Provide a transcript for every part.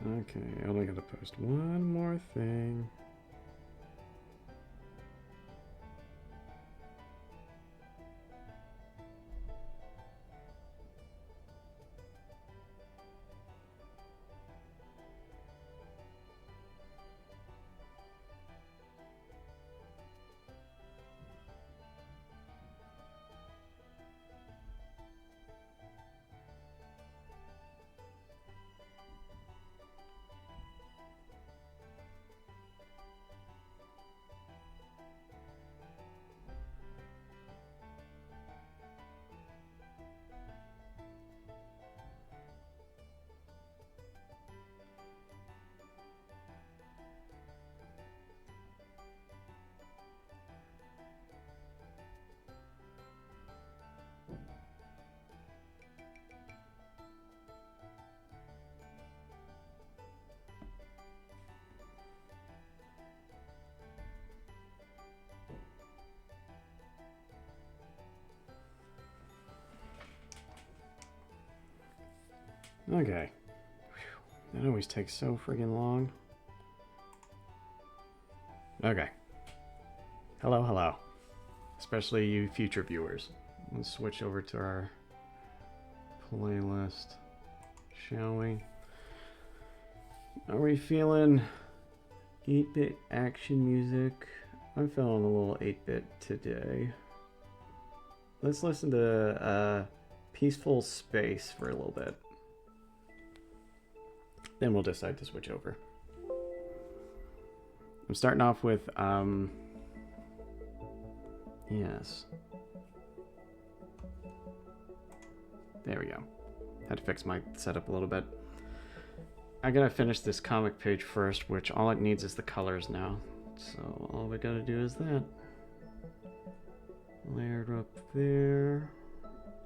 Okay, I only gotta post one more thing. Okay. Whew. That always takes so friggin' long. Okay. Hello, hello. Especially you future viewers. Let's switch over to our playlist, shall we? Are we feeling 8-bit action music? I'm feeling a little 8-bit today. Let's listen to Peaceful Space for a little bit. Then we'll decide to switch over. I'm starting off with, yes. There we go. Had to fix my setup a little bit. I gotta finish this comic page first, which all it needs is the colors now. So all we gotta do is that. Layered up there.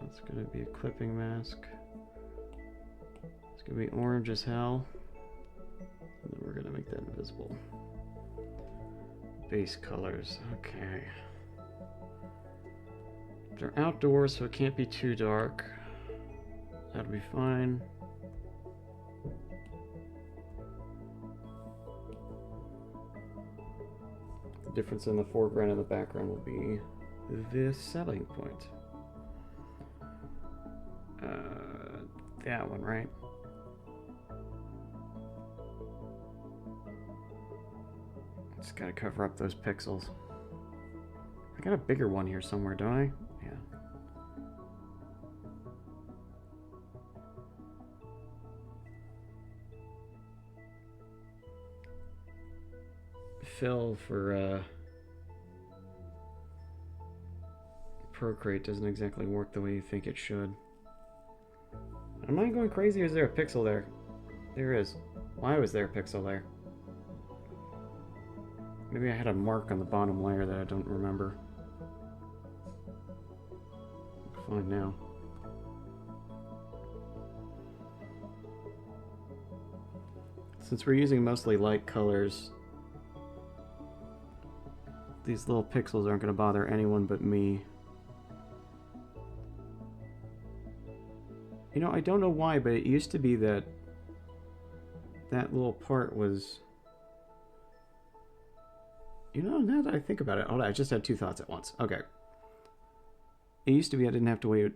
That's gonna be a clipping mask. It's gonna be orange as hell. And then we're gonna make that invisible. Base colors, okay. They're outdoors, so it can't be too dark. That'll be fine. The difference in the foreground and the background will be this selling point. That one, right? Just gotta cover up those pixels. I got a bigger one here somewhere, don't I? Yeah. Fill for Procreate doesn't exactly work the way you think it should. Am I going crazy or is there a pixel there? There is. Why was there a pixel there? Maybe I had a mark on the bottom layer that I don't remember. Fine now. Since we're using mostly light colors, these little pixels aren't going to bother anyone but me. You know, I don't know why, but it used to be that that little part was... You know, now that I think about it, I just had two thoughts at once. Okay. It used to be I didn't have to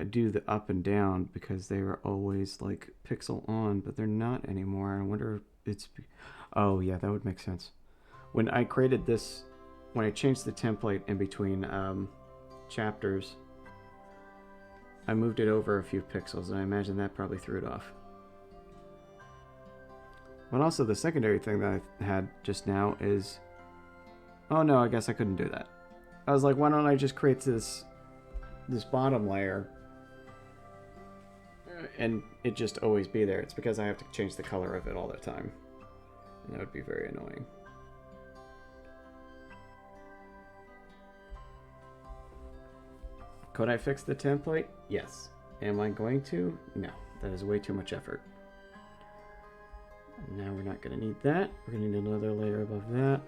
do the up and down because they were always like pixel on, but they're not anymore. I wonder if it's... Oh, yeah, that would make sense. When I created this, when I changed the template in between chapters, I moved it over a few pixels, and I imagine that probably threw it off. But also the secondary thing that I had just now is... Oh no, I guess I couldn't do that. I was like, why don't I just create this bottom layer and it just always be there? It's because I have to change the color of it all the time. And that would be very annoying. Could I fix the template? Yes. Am I going to? No. That is way too much effort. Now we're not going to need that. We're going to need another layer above that.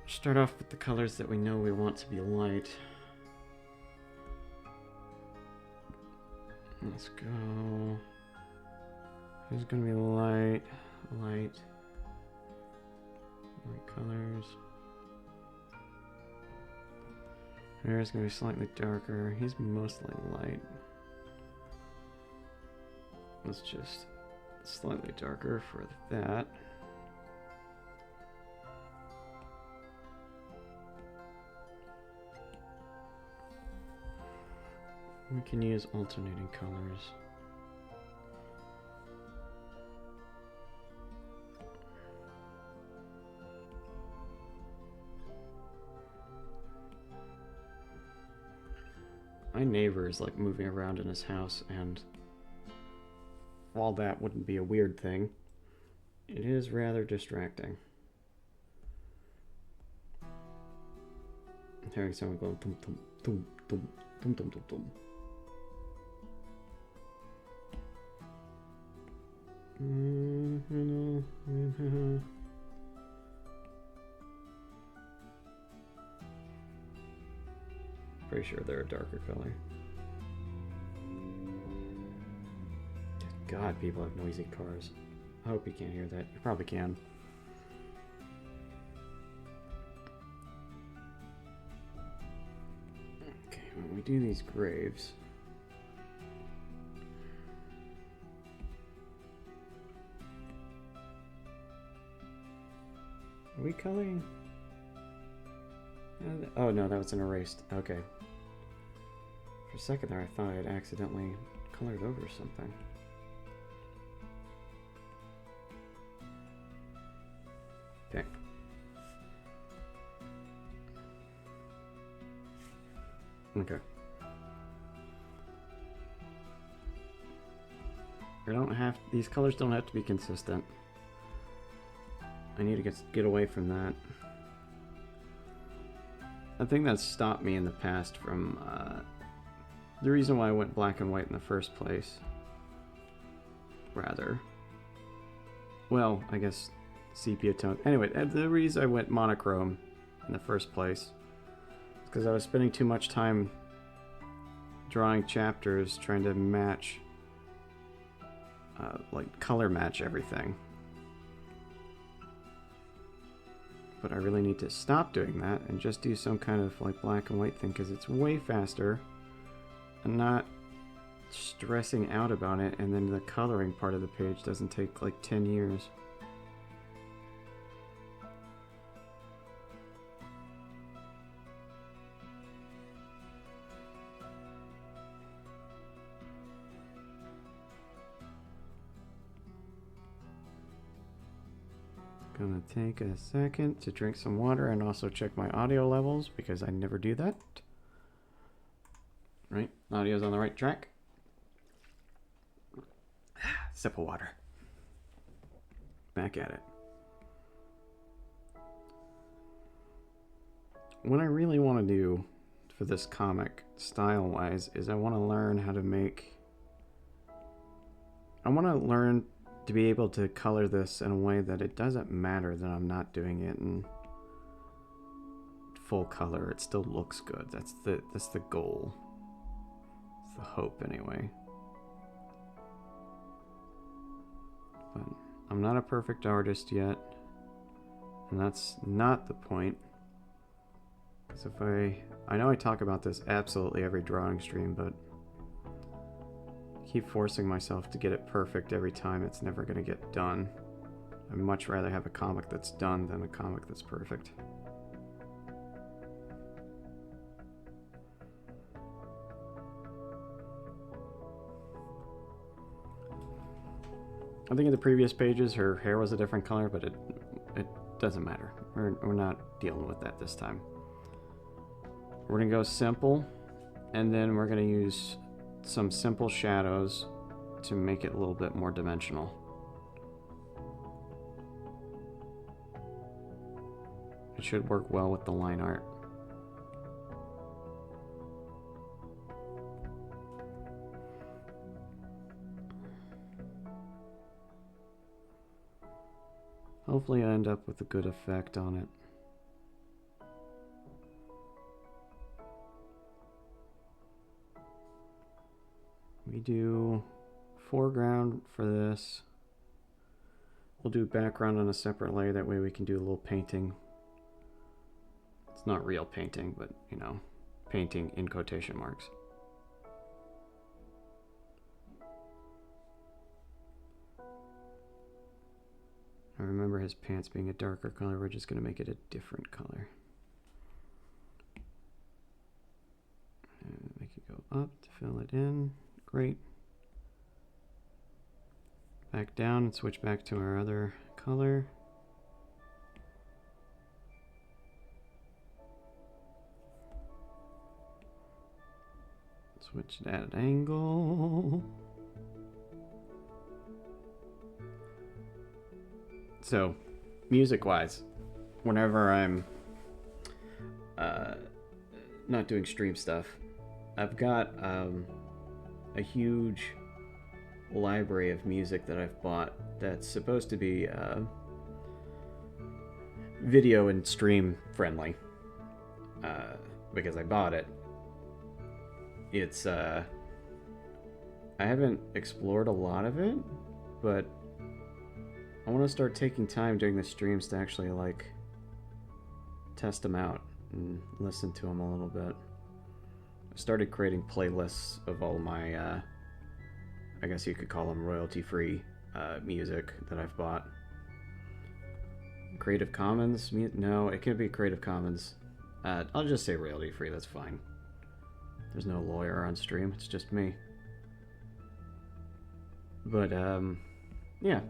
Start off with the colors that we know we want to be light. Let's go There's gonna be light, light colors. There's gonna be slightly darker. He's mostly light. Let's just slightly darker for that. We can use alternating colors. My neighbor is like moving around in his house, and while that wouldn't be a weird thing, it is rather distracting. I'm hearing someone going tum tum tum tum tum tum tum tum. Pretty sure they're a darker color. God, people have noisy cars. I hope you can't hear that. You probably can. Okay, when we do these graves, are we coloring? Oh no, that was an erased. Okay. For a second there, I thought I had accidentally colored over something. Okay. Okay. I don't have, these colors don't have to be consistent. I need to get away from that. The thing that's stopped me in the past from the reason why I went black and white in the first place, rather, well, I guess sepia tone. Anyway, the reason I went monochrome in the first place is because I was spending too much time drawing chapters trying to match, like color match everything. But I really need to stop doing that and just do some kind of like black and white thing, because it's way faster and not stressing out about it, and then the coloring part of the page doesn't take like 10 years. Gonna take a second to drink some water and also check my audio levels, because I never do that. Right, audio's on the right track. Sip of water. Back at it. What I really want to do for this comic, style-wise, is I want to learn how to make... I want to learn to be able to color this in a way that it doesn't matter that I'm not doing it in full color. It still looks good. That's the goal. It's the hope, anyway. But I'm not a perfect artist yet, and that's not the point. So if I know I talk about this absolutely every drawing stream, but keep forcing myself to get it perfect every time, it's never going to get done. I'd much rather have a comic that's done than a comic that's perfect. I think in the previous pages her hair was a different color, but it doesn't matter. We're not dealing with that this time. We're going to go simple, and then we're going to use some simple shadows to make it a little bit more dimensional. It should work well with the line art. Hopefully I end up with a good effect on it. We do foreground for this. We'll do background on a separate layer. That way we can do a little painting. It's not real painting, but, you know, painting in quotation marks. I remember his pants being a darker color. We're just going to make it a different color. And make it go up to fill it in. Great. Back down and switch back to our other color. Switch that angle. So, music-wise, whenever I'm not doing stream stuff, I've got a huge library of music that I've bought that's supposed to be video and stream friendly because I bought it. It's I haven't explored a lot of it, but I want to start taking time during the streams to actually like test them out and listen to them a little bit. I started creating playlists of all my I guess you could call them royalty-free music that I've bought. Creative Commons? No, it can't be Creative Commons. I'll just say royalty-free, that's fine. There's no lawyer on stream, it's just me. But, yeah.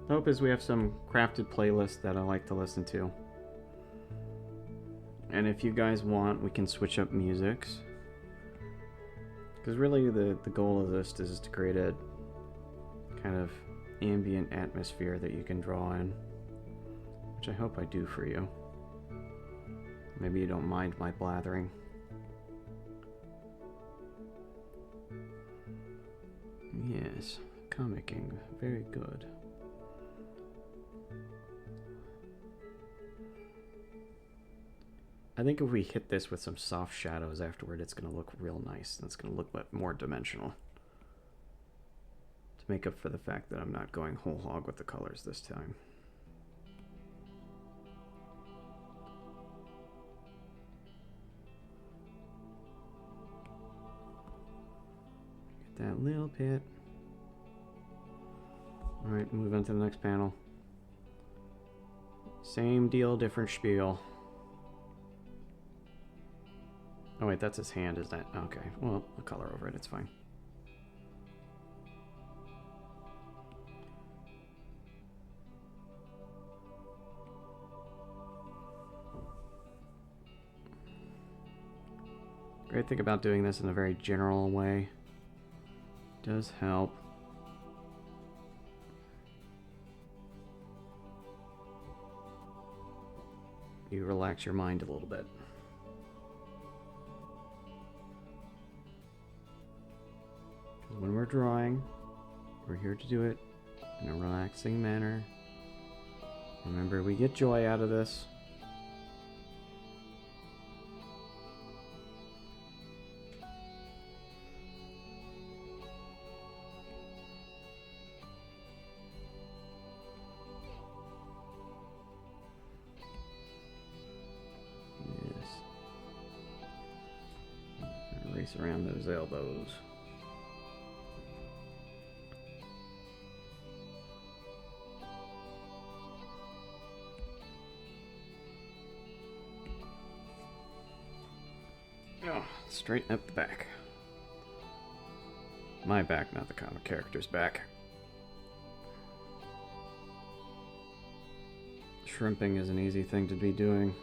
The hope is we have some crafted playlists that I like to listen to. And if you guys want, we can switch up musics. Because really the goal of this is to create a kind of ambient atmosphere that you can draw in. Which I hope I do for you. Maybe you don't mind my blathering. Yes, comicking. Very good. I think if we hit this with some soft shadows afterward, it's going to look real nice. And it's going to look more dimensional. To make up for the fact that I'm not going whole hog with the colors this time. Get that little bit. Alright, move on to the next panel. Same deal, different spiel. Oh wait, that's his hand, is that? Okay, well, I'll color over it, it's fine. Great thing about doing this in a very general way. Does help. You relax your mind a little bit. When we're drawing, we're here to do it in a relaxing manner. Remember, we get joy out of this. Yes. Race around those elbows. Straighten up the back. My back, not the comic character's back. Shrimping is an easy thing to be doing.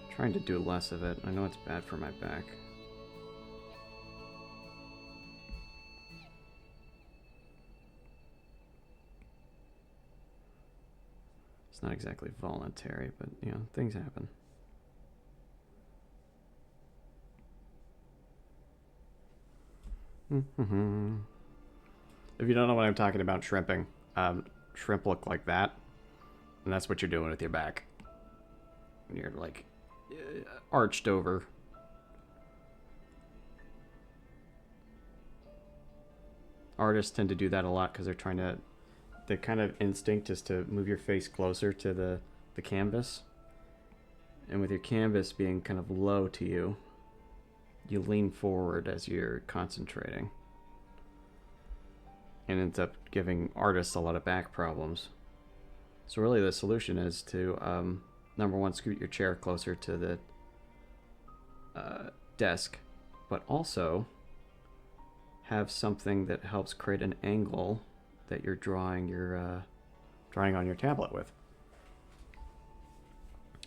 I'm trying to do less of it. I know it's bad for my back. It's not exactly voluntary, but, you know, things happen. If you don't know what I'm talking about, shrimping, shrimp look like that, and that's what you're doing with your back. And you're like arched over. Artists tend to do that a lot because they're trying to the kind of instinct is to move your face closer to the canvas. And with your canvas being kind of low to you, you lean forward as you're concentrating. And ends up giving artists a lot of back problems. So really the solution is to, number one, scoot your chair closer to the desk, but also have something that helps create an angle that you're drawing on your tablet with.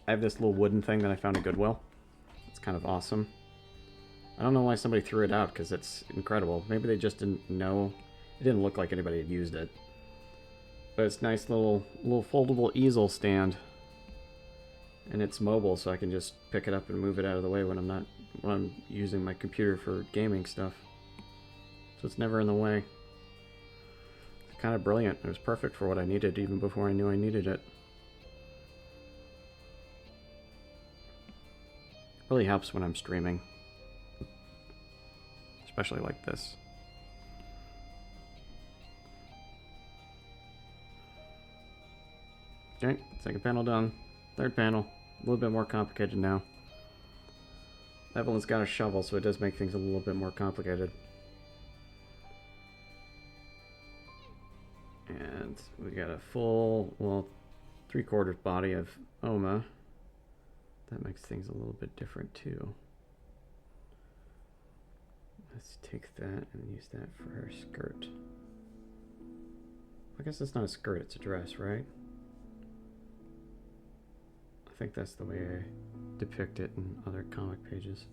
I have this little wooden thing that I found at Goodwill. It's kind of awesome. I don't know why somebody threw it out, because it's incredible. Maybe they just didn't know. It didn't look like anybody had used it. But it's a nice little foldable easel stand. And it's mobile, so I can just pick it up and move it out of the way when I'm using my computer for gaming stuff. So it's never in the way. It's kind of brilliant. It was perfect for what I needed even before I knew I needed it. Really helps when I'm streaming. Especially like this. Okay, second panel done. Third panel, a little bit more complicated now. Evelyn's got a shovel, so it does make things a little bit more complicated. And we got a full, well, 3/4 body of Oma. That makes things a little bit different too. Let's take that and use that for her skirt. I guess it's not a skirt, it's a dress, right? I think that's the way I depict it in other comic pages.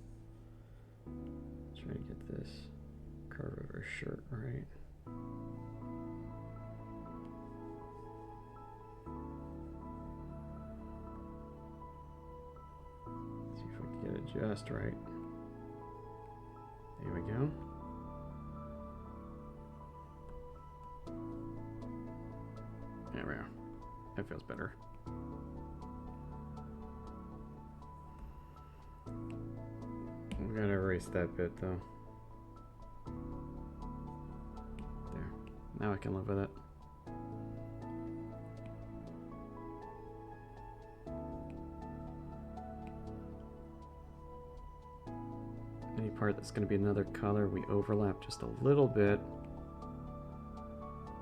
Try to get this curve of her shirt right. See if we can get it just right. There we go. There we are. That feels better. We gotta erase that bit though. There. Now I can live with it. Any part that's gonna be another color, we overlap just a little bit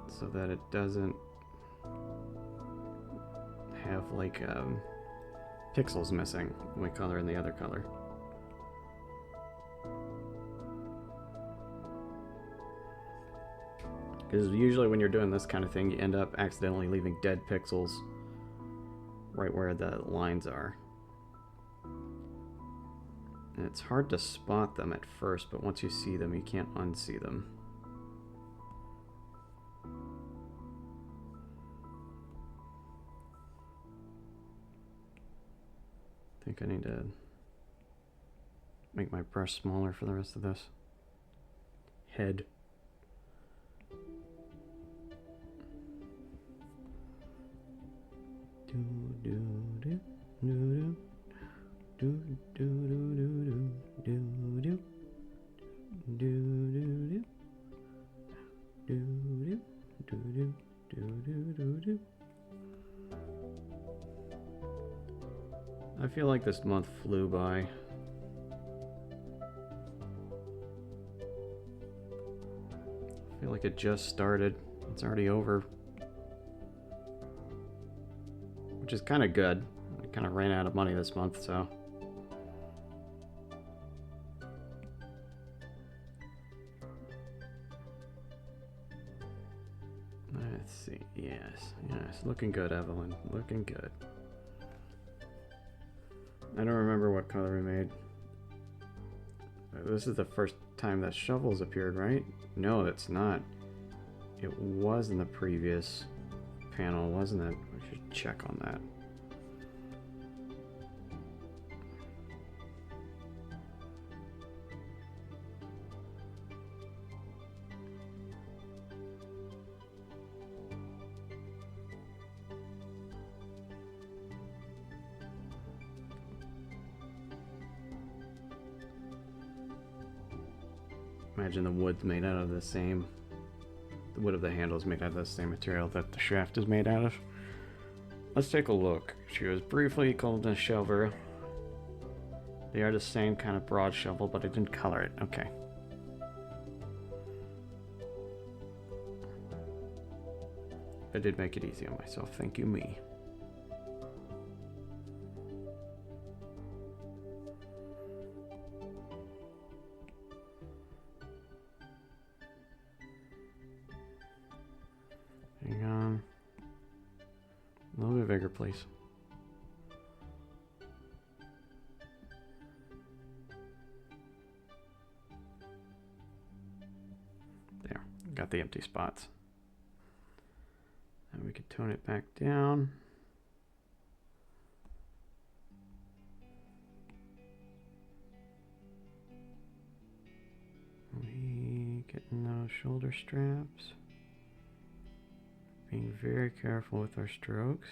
so that it doesn't have like pixels missing when we color in the other color. Because usually when you're doing this kind of thing, you end up accidentally leaving dead pixels right where the lines are. And it's hard to spot them at first, but once you see them, you can't unsee them. I think I need to make my brush smaller for the rest of this. Head. I feel like this month flew by. I feel like it just started. It's already over. Which is kind of good. I kind of ran out of money this month, so. Let's see. Yes, looking good, Evelyn. Looking good. I don't remember what color we made. This is the first time that shovels appeared, right? No, it's not. It was in the previous panel, wasn't it? We should check on that. Imagine the wood's made out of the the wood of the handle is made out of the same material that the shaft is made out of. Let's take a look. She was briefly called a shovel. They are the same kind of broad shovel, but I didn't color it. Okay. I did make it easy on myself. Thank you, me. Hang on. A little bit bigger, please. There. Got the empty spots. And we can tone it back down. We getting those shoulder straps. Being very careful with our strokes.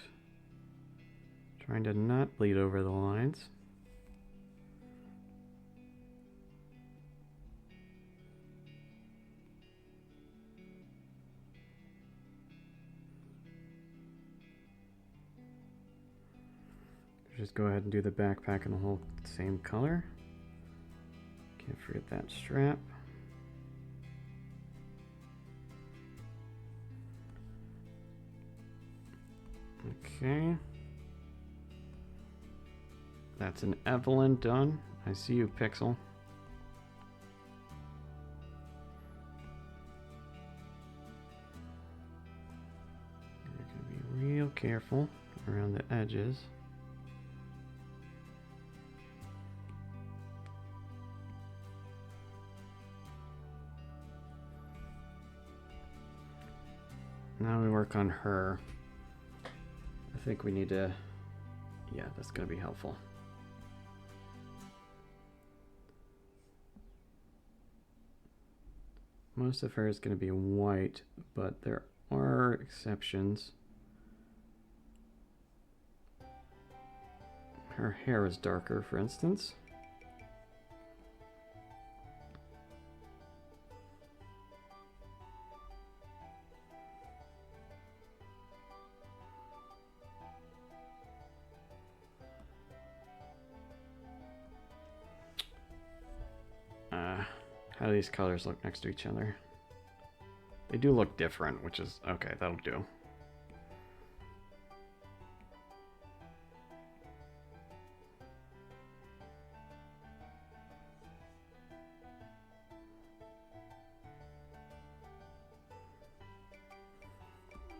Trying to not bleed over the lines. Just go ahead and do the backpack in the whole same color. Can't forget that strap. Okay. That's an Evelyn done. I see you, Pixel. You're gonna be real careful around the edges. Now we work on her. I think we need to, yeah, that's going to be helpful. Most of her is going to be white, but there are exceptions. Her hair is darker, for instance. How do these colors look next to each other? They do look different, which is okay, that'll do.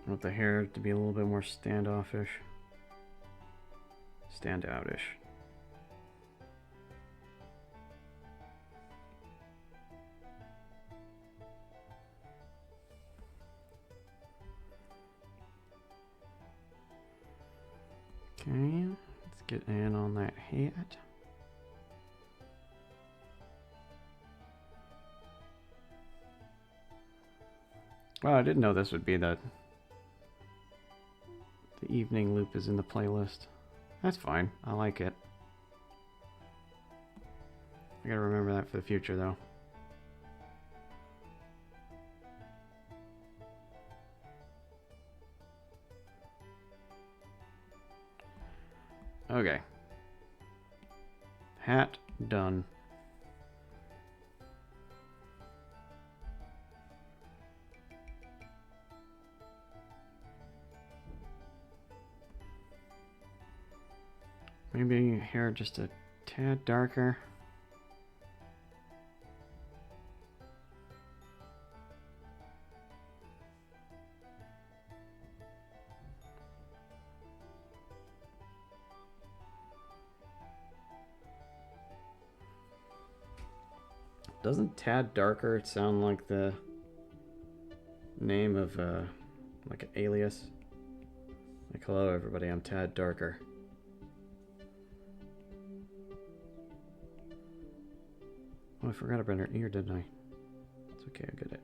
I want the hair to be a little bit more standoffish. Standoutish. Okay, let's get in on that hat. Well, I didn't know this would be the evening loop is in the playlist. That's fine. I like it. I gotta remember that for the future, though. Okay. Hat done. Maybe hair just a tad darker. Doesn't tad darker sound like the name of like an alias? Like, hello everybody, I'm Tad Darker. Oh, I forgot about her ear, didn't I? It's okay, I get it.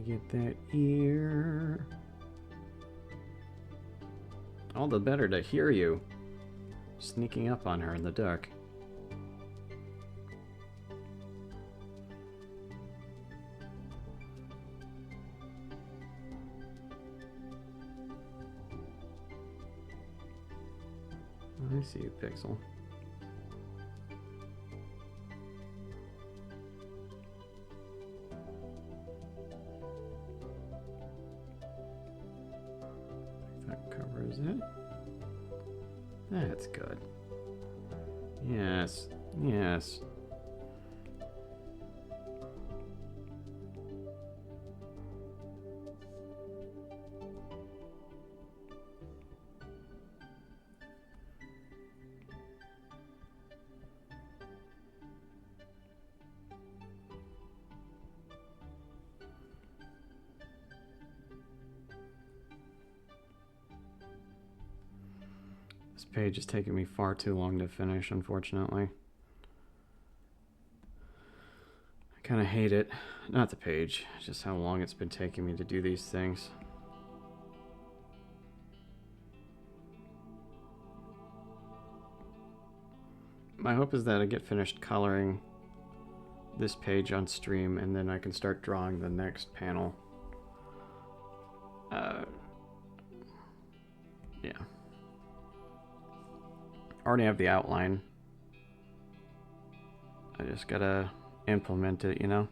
get that ear. All the better to hear you sneaking up on her in the dark. I see you, Pixel. That covers it. That's good. Yes, yes. This page is taking me far too long to finish, unfortunately. I kind of hate it. Not the page, just how long it's been taking me to do these things. My hope is that I get finished coloring this page on stream and then I can start drawing the next panel. Yeah. Already have the outline. I just gotta implement it, you know?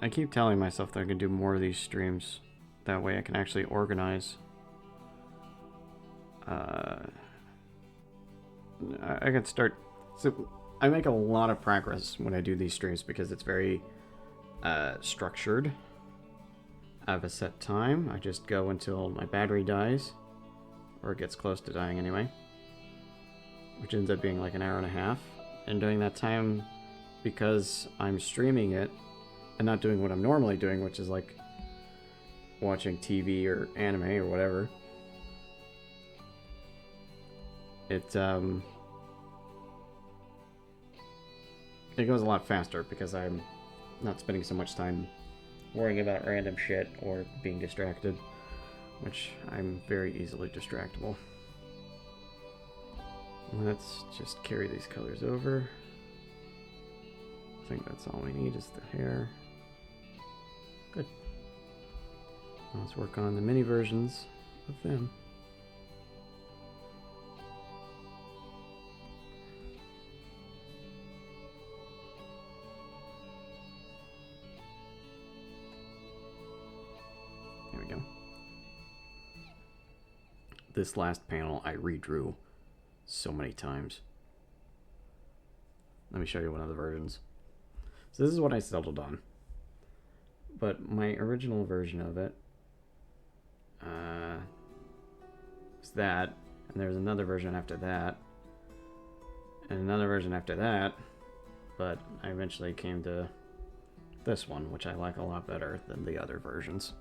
I keep telling myself that I can do more of these streams. That way I can actually organize. I can start... So I make a lot of progress when I do these streams because it's very structured. I have a set time. I just go until my battery dies. Or it gets close to dying anyway. Which ends up being like an hour and a half. And during that time, because I'm streaming it and not doing what I'm normally doing, which is like watching TV or anime or whatever, it goes a lot faster because I'm not spending so much time worrying about random shit or being distracted, which I'm very easily distractible. Let's just carry these colors over. I think that's all we need is the hair. Good. Let's work on the mini versions of them. There we go. This last panel I redrew so many times. Let me show you one of the versions. So this is what I settled on. But my original version of it is that, and there's another version after that, and another version after that, but I eventually came to this one, which I like a lot better than the other versions.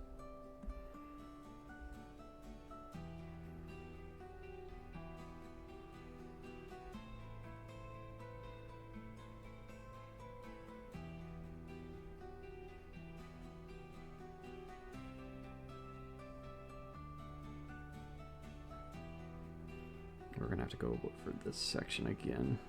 We're gonna have to go over this section again.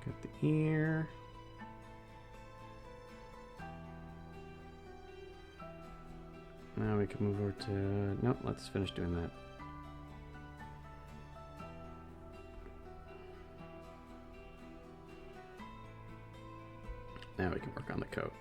Got the ear. Now we can move over to... Nope, let's finish doing that. Now we can work on the coat.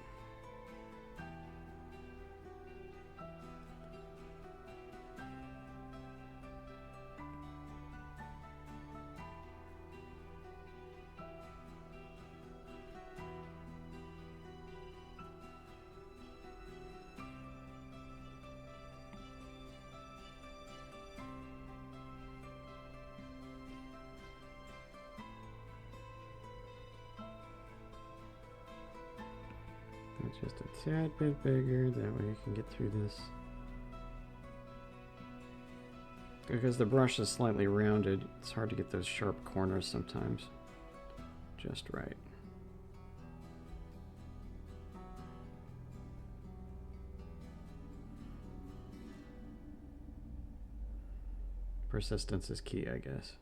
It's just a tad bit bigger, that way I can get through this. Because the brush is slightly rounded, it's hard to get those sharp corners sometimes. Just right. Persistence is key, I guess.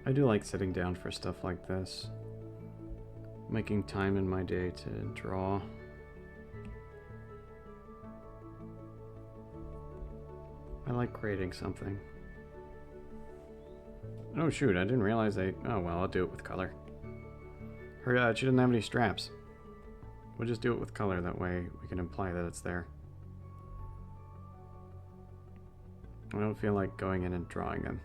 I do like sitting down for stuff like this. Making time in my day to draw. I like creating something. Oh shoot, I didn't realize oh well, I'll do it with color. She didn't have any straps. We'll just do it with color, that way we can imply that it's there. I don't feel like going in and drawing them.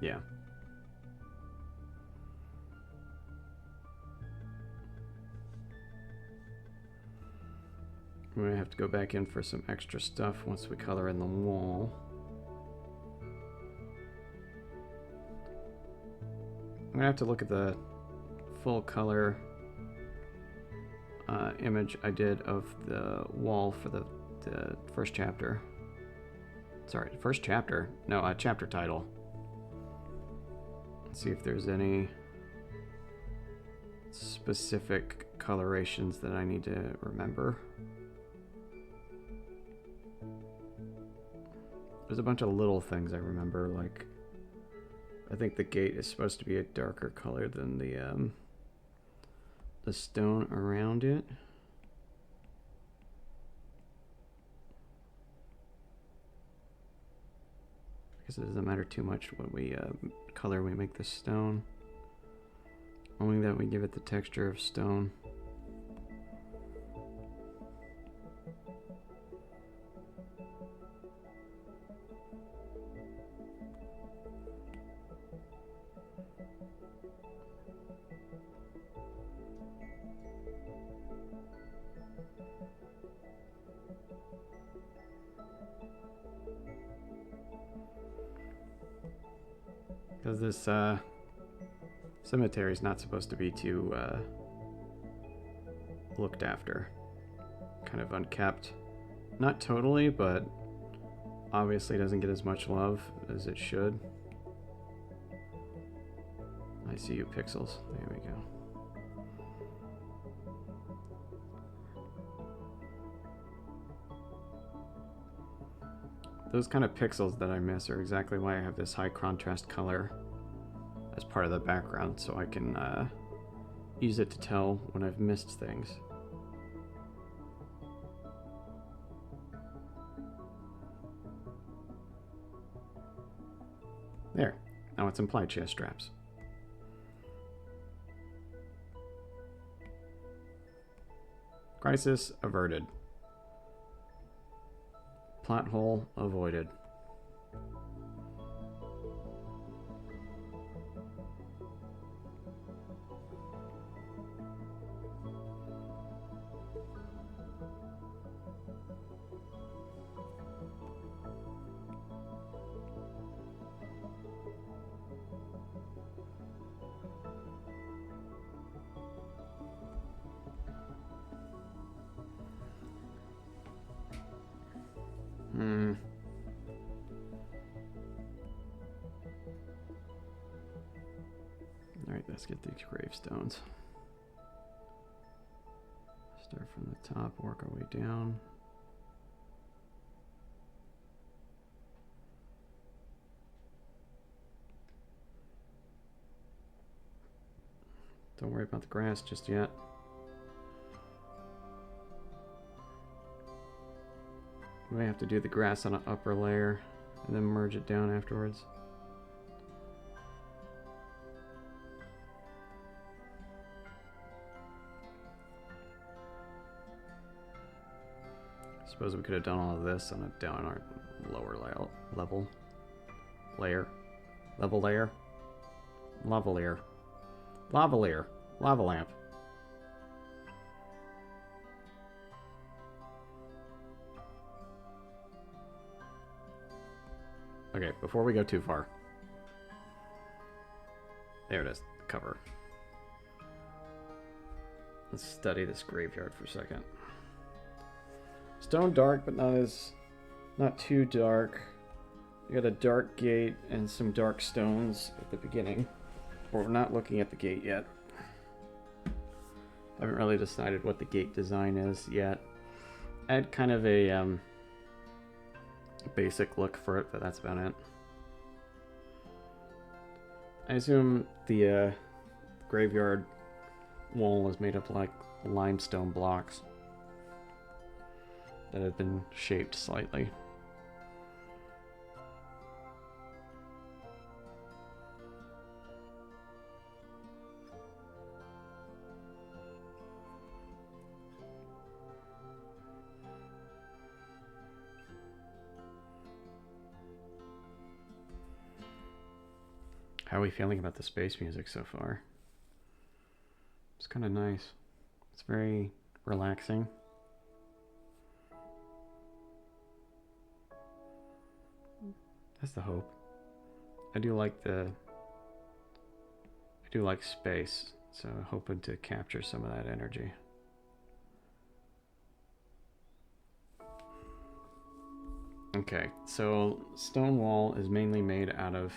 Yeah. We're gonna have to go back in for some extra stuff once we color in the wall. I'm gonna have to look at the full color image I did of the wall for the first chapter. Sorry, first chapter? No, chapter title. Let's see if there's any specific colorations that I need to remember. There's a bunch of little things I remember, like I think the gate is supposed to be a darker color than the stone around it. I guess it doesn't matter too much what color we make the stone. Only that we give it the texture of stone. Because this cemetery is not supposed to be too looked after. Kind of unkept. Not totally, but obviously doesn't get as much love as it should. I see you, Pixels. There we go. Those kind of pixels that I miss are exactly why I have this high contrast color as part of the background, so I can use it to tell when I've missed things. There. Now it's implied she has straps. Crisis averted. Plot hole avoided. Alright, let's get these gravestones. Start from the top, work our way down. Don't worry about the grass just yet. We may have to do the grass on an upper layer and then merge it down afterwards. I suppose we could have done all of this on a down our lower level layer. Level layer? Lavalier. Lavalier. Lava lamp. Okay, before we go too far. There it is, the cover. Let's study this graveyard for a second. Stone dark, but not too dark. You got a dark gate and some dark stones at the beginning. But we're not looking at the gate yet. I haven't really decided what the gate design is yet. I had kind of a basic look for it, but that's about it. I assume the graveyard wall is made up like limestone blocks that have been shaped slightly. How are we feeling about the space music so far? It's kind of nice. It's very relaxing. That's the hope. I do like space, so I'm hoping to capture some of that energy. Okay, so stone wall is mainly made out of...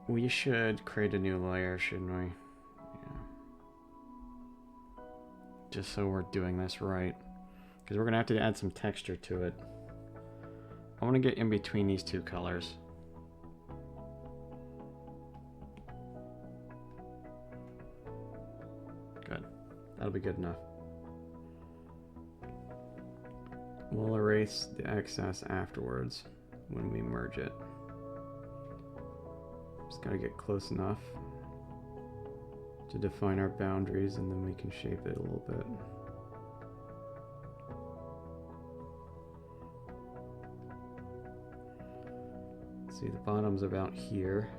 We should create a new layer, shouldn't we? Yeah. Just so we're doing this right. Because we're going to have to add some texture to it. I want to get in between these two colors. Good. That'll be good enough. We'll erase the excess afterwards when we merge it. Just gotta get close enough to define our boundaries, and then we can shape it a little bit. See, the bottom's about here.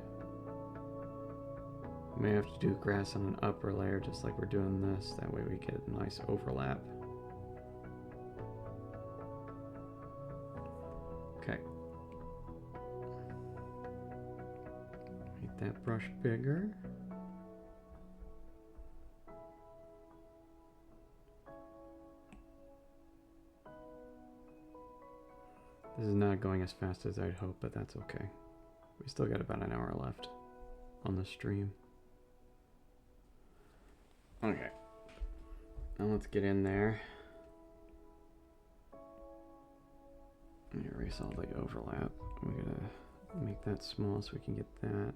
We may have to do grass on an upper layer just like we're doing this. That way we get a nice overlap. Okay. Make that brush bigger. This is not going as fast as I'd hoped, but that's okay. We still got about an hour left on the stream. Okay. Now let's get in there. Erase all the overlap. We gotta make that small so we can get that.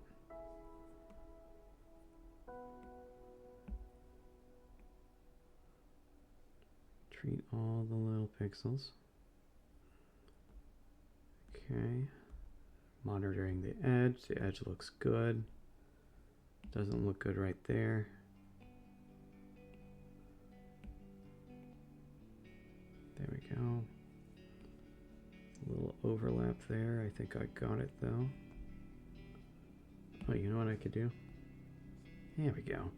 Treat all the little pixels. Okay, monitoring the edge. The edge looks good. Doesn't look good right there. There we go. A little overlap there. I think I got it though. Oh, you know what I could do? There we go.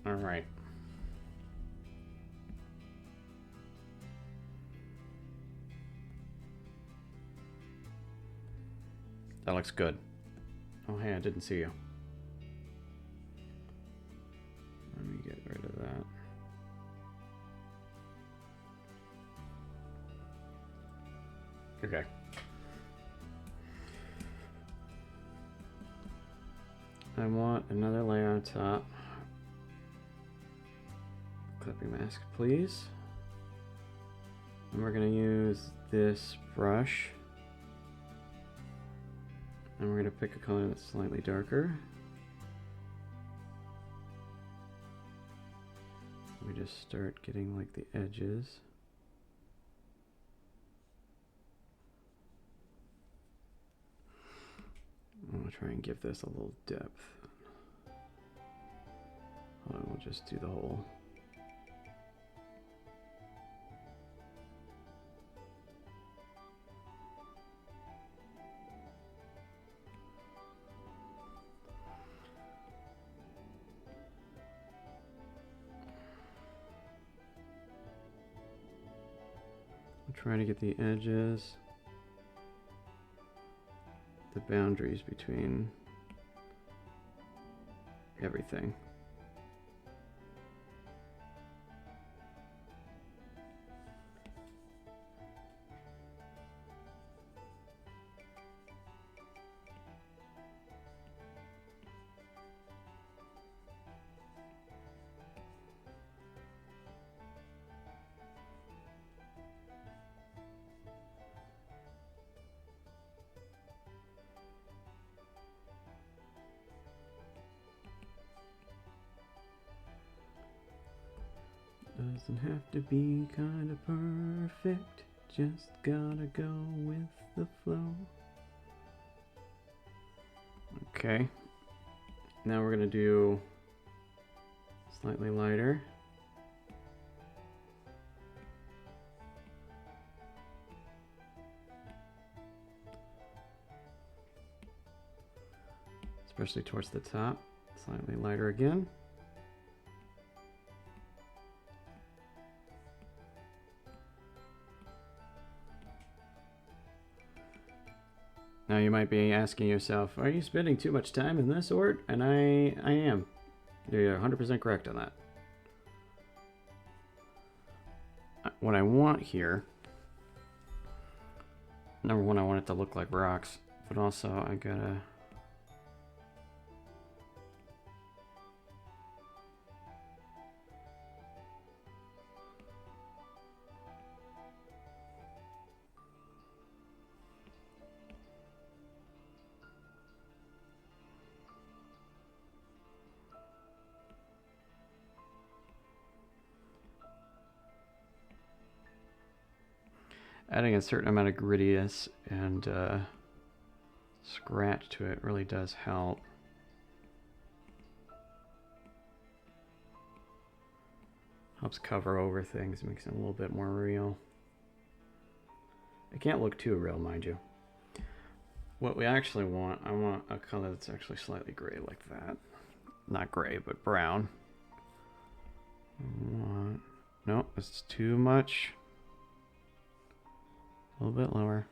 All right. That looks good. Oh, hey, I didn't see you. Let me get rid of that. Okay. I want another layer on top. Clipping mask, please. And we're going to use this brush. And we're going to pick a color that's slightly darker. We just start getting like the edges. I'm going to try and give this a little depth. Hold on, we'll just do the whole. I'm trying to get the edges, the boundaries between everything. Doesn't have to be kind of perfect, just gotta go with the flow. Okay, now we're gonna do slightly lighter. Especially towards the top, slightly lighter again. Now you might be asking yourself, are you spending too much time in this, Ort? And I am. You're 100% correct on that. What I want here, number one, I want it to look like rocks, but also I gotta adding a certain amount of grittiness and scratch to it really does help. Helps cover over things, makes it a little bit more real. It can't look too real, mind you. What we actually want, I want a color that's actually slightly gray like that. Not gray, but brown. Nope, it's too much. A little bit lower.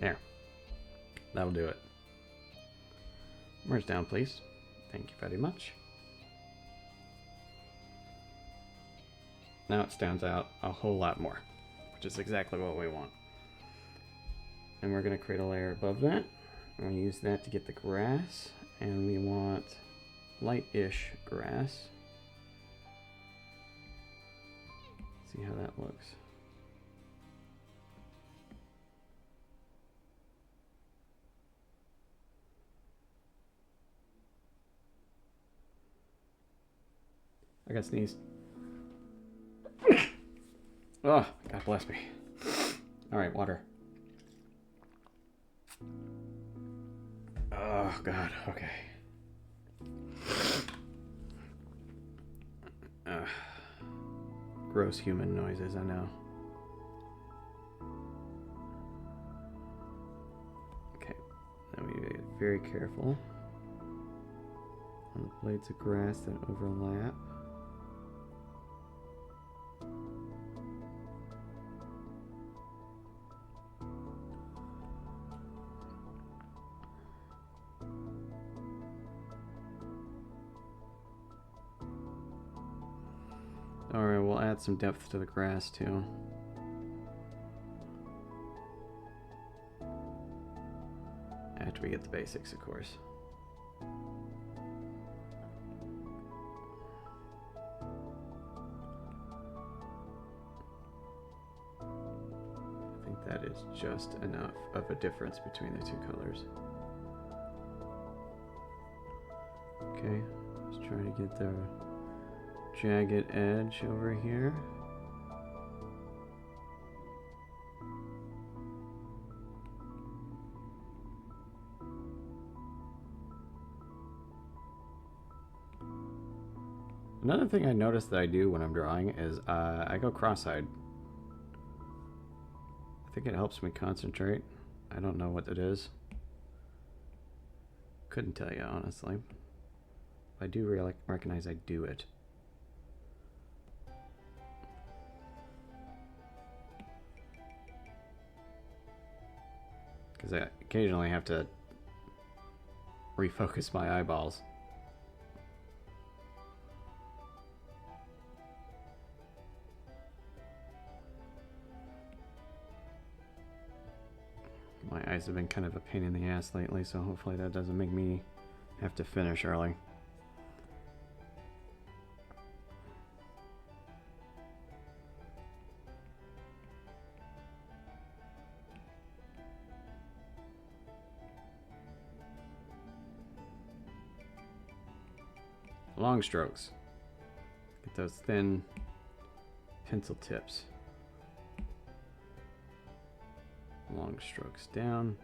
There. That'll do it. Merge down, please. Thank you very much. Now it stands out a whole lot more, which is exactly what we want. And we're going to create a layer above that. And we'll use that to get the grass. And we want light-ish grass. See how that looks. I got sneezed. Oh, God bless me. All right, water. Oh, God, okay. Gross human noises, I know. Okay, then we be very careful. on the blades of grass that overlap. Alright, we'll add some depth to the grass too. After we get the basics, of course. I think that is just enough of a difference between the two colors. Okay, let's try to get the jagged edge over here. Another thing I notice that I do when I'm drawing is I go cross-eyed. I think it helps me concentrate. I don't know what it is. Couldn't tell you, honestly. I do really recognize I do it. Because I occasionally have to refocus my eyeballs. My eyes have been kind of a pain in the ass lately, so hopefully that doesn't make me have to finish early. Long strokes. Get those thin pencil tips. Long strokes down.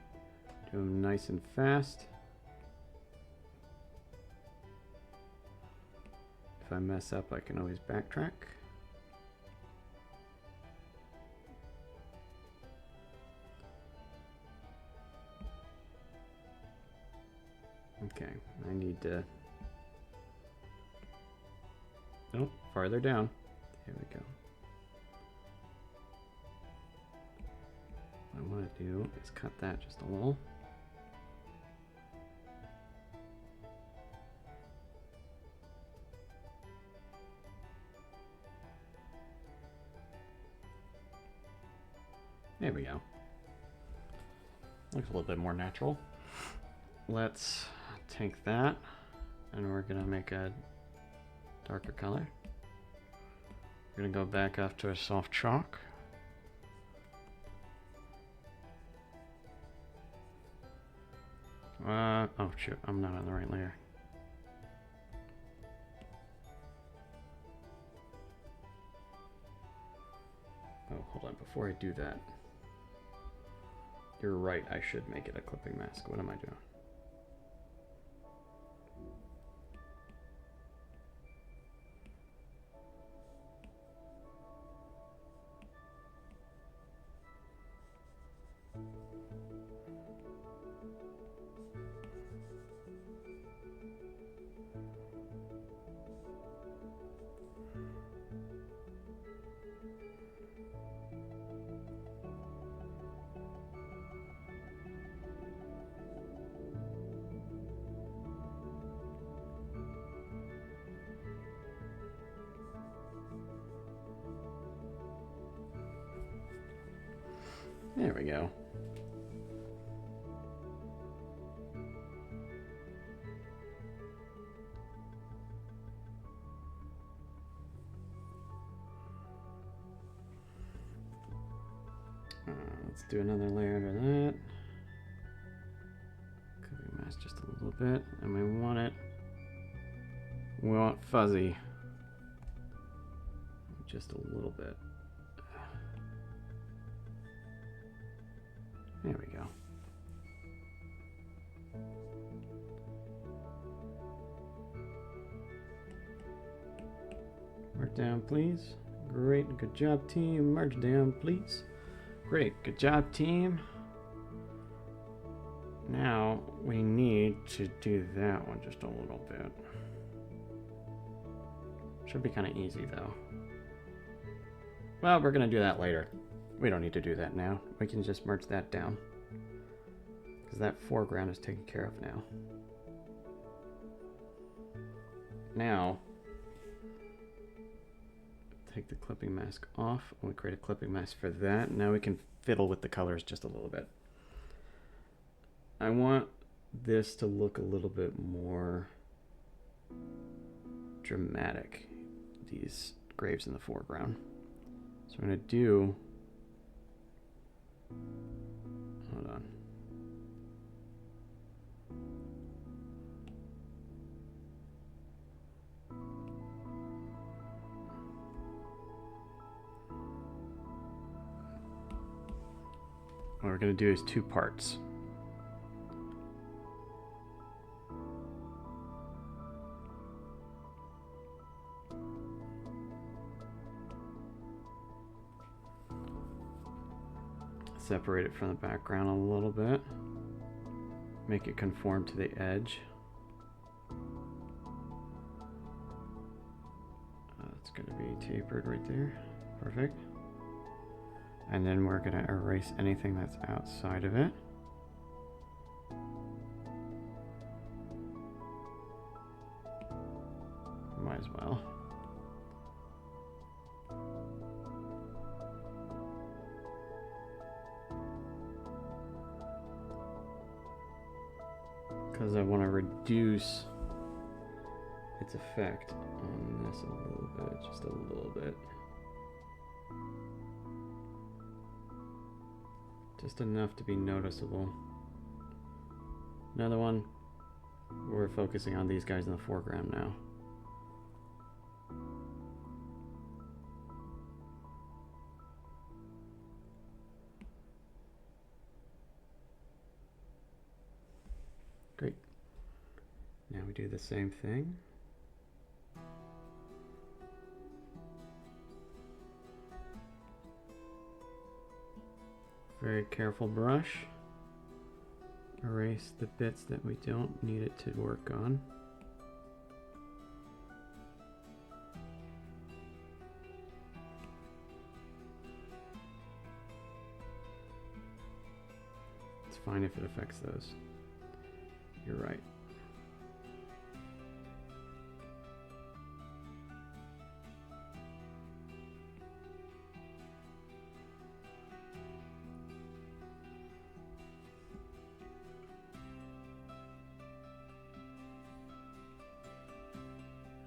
Do them nice and fast. If I mess up, I can always backtrack. Okay, I need to... Oh, farther down. Here we go. What I want to do is cut that just a little. There we go. Looks a little bit more natural. Let's take that and we're gonna make a darker color. We're gonna go back up to a soft chalk. Oh shoot, I'm not on the right layer. Oh, hold on, before I do that. You're right, I should make it a clipping mask. What am I doing? There we go. Let's do another layer under that. Copy mask just a little bit, and we want fuzzy just a little bit. There we go. Merge down, please. Great, good job, team. Merge down, please. Great, good job, team. Now we need to do that one just a little bit. Should be kind of easy though. Well, we're gonna do that later. We don't need to do that now. We can just merge that down. Because that foreground is taken care of now. Now, take the clipping mask off, and we create a clipping mask for that. Now we can fiddle with the colors just a little bit. I want this to look a little bit more dramatic, these graves in the foreground. So I'm going to do, hold on. What we're going to do is 2 parts. Separate it from the background a little bit. Make it conform to the edge. It's going to be tapered right there. Perfect. And then we're going to erase anything that's outside of it. Might as well. Because I want to reduce its effect on this a little bit, just a little bit. Just enough to be noticeable. Another one. We're focusing on these guys in the foreground now. Great. Now we do the same thing. Very careful brush. Erase the bits that we don't need it to work on. It's fine if it affects those. You're right.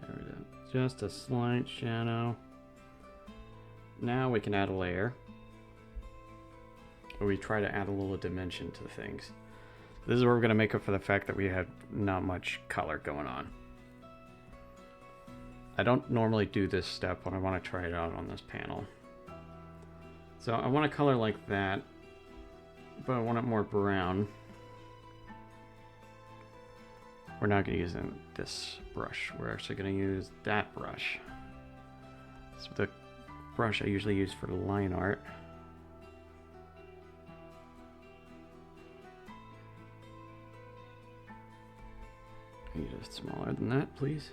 There we go. Just a slight shadow. Now we can add a layer. Or we try to add a little dimension to things. This is where we're going to make up for the fact that we have not much color going on. I don't normally do this step, but I want to try it out on this panel. So I want a color like that, but I want it more brown. We're not going to use this brush. We're actually going to use that brush. It's the brush I usually use for line art. Need it smaller than that, please.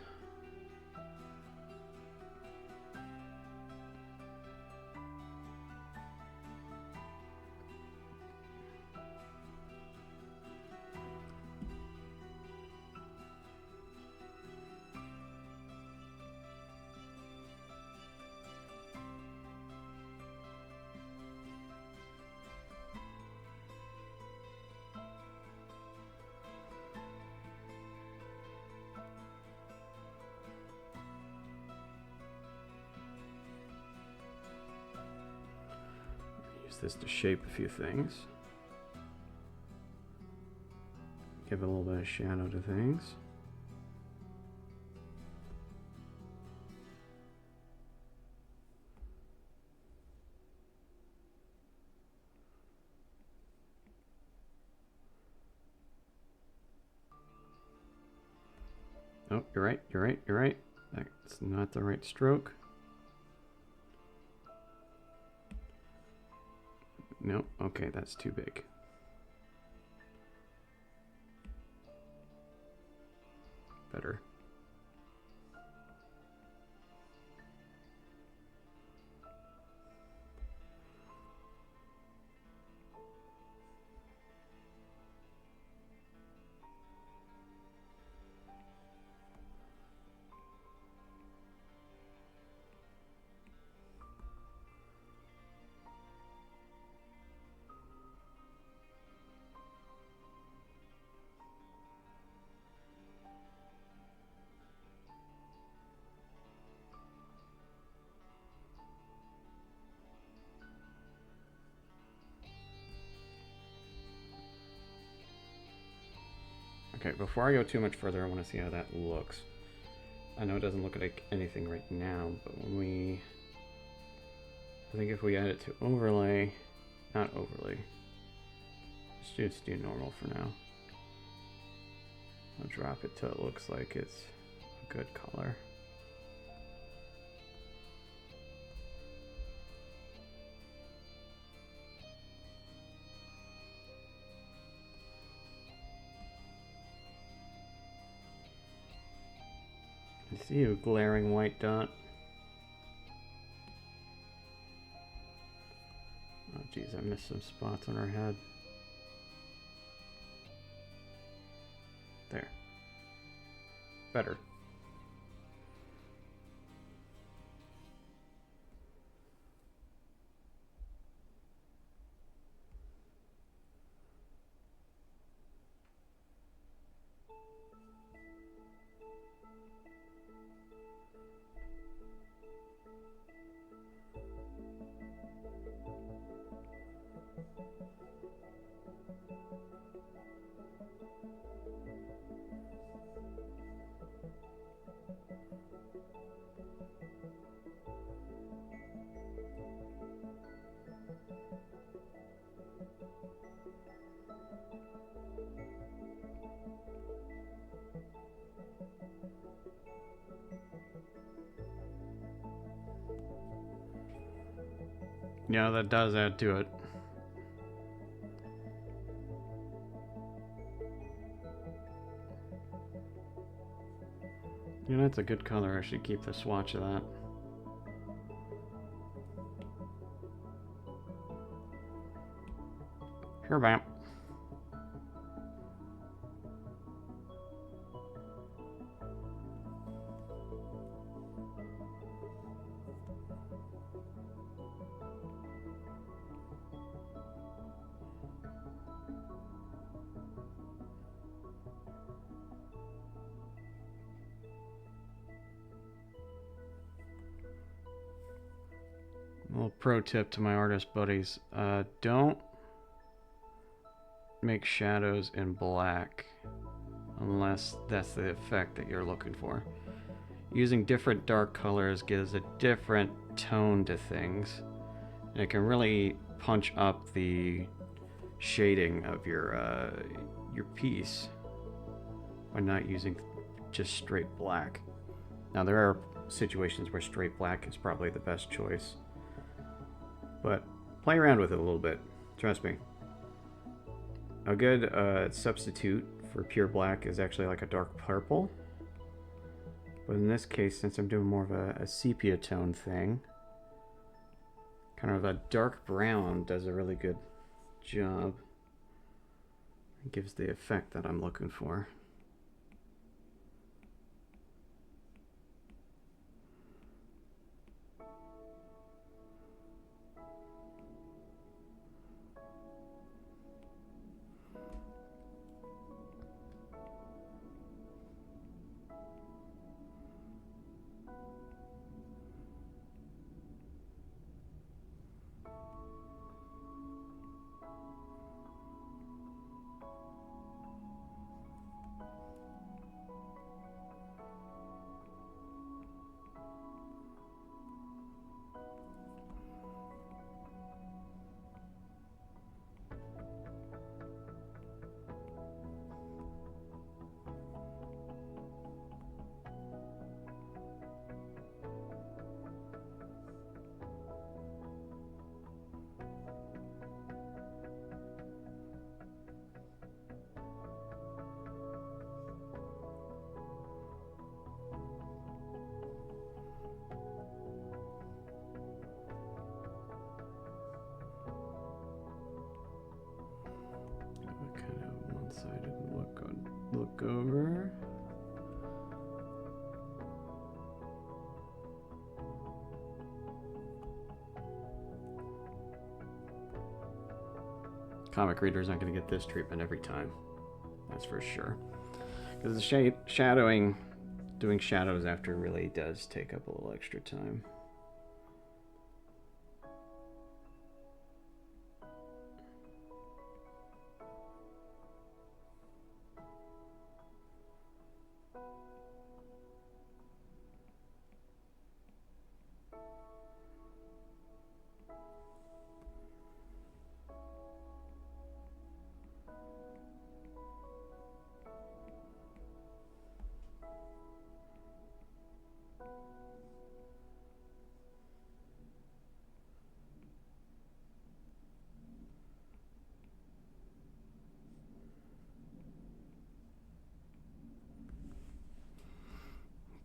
Use this to shape a few things. Give a little bit of shadow to things. Oh, you're right, you're right, you're right. That's not the right stroke. No, okay, that's too big. better. Okay, before I go too much further, I want to see how that looks. I know it doesn't look like anything right now, but I think if we add it to overlay, not overlay, just do normal for now. I'll drop it till it looks like it's a good color. I see a glaring white dot. Oh geez, I missed some spots on her head. There. Better. Yeah, that does add to it. Yeah, that's a good color. I should keep the swatch of that. Here, bam. A little pro tip to my artist buddies. Don't make shadows in black unless that's the effect that you're looking for. Using different dark colors gives a different tone to things, and it can really punch up the shading of your piece by not using just straight black. Now there are situations where straight black is probably the best choice, but play around with it a little bit. Trust me. A good substitute for pure black is actually like a dark purple. But in this case, since I'm doing more of a sepia tone thing, kind of a dark brown does a really good job. It gives the effect that I'm looking for. Comic readers aren't going to get this treatment every time. That's for sure. Because the shadowing, doing shadows after really does take up a little extra time.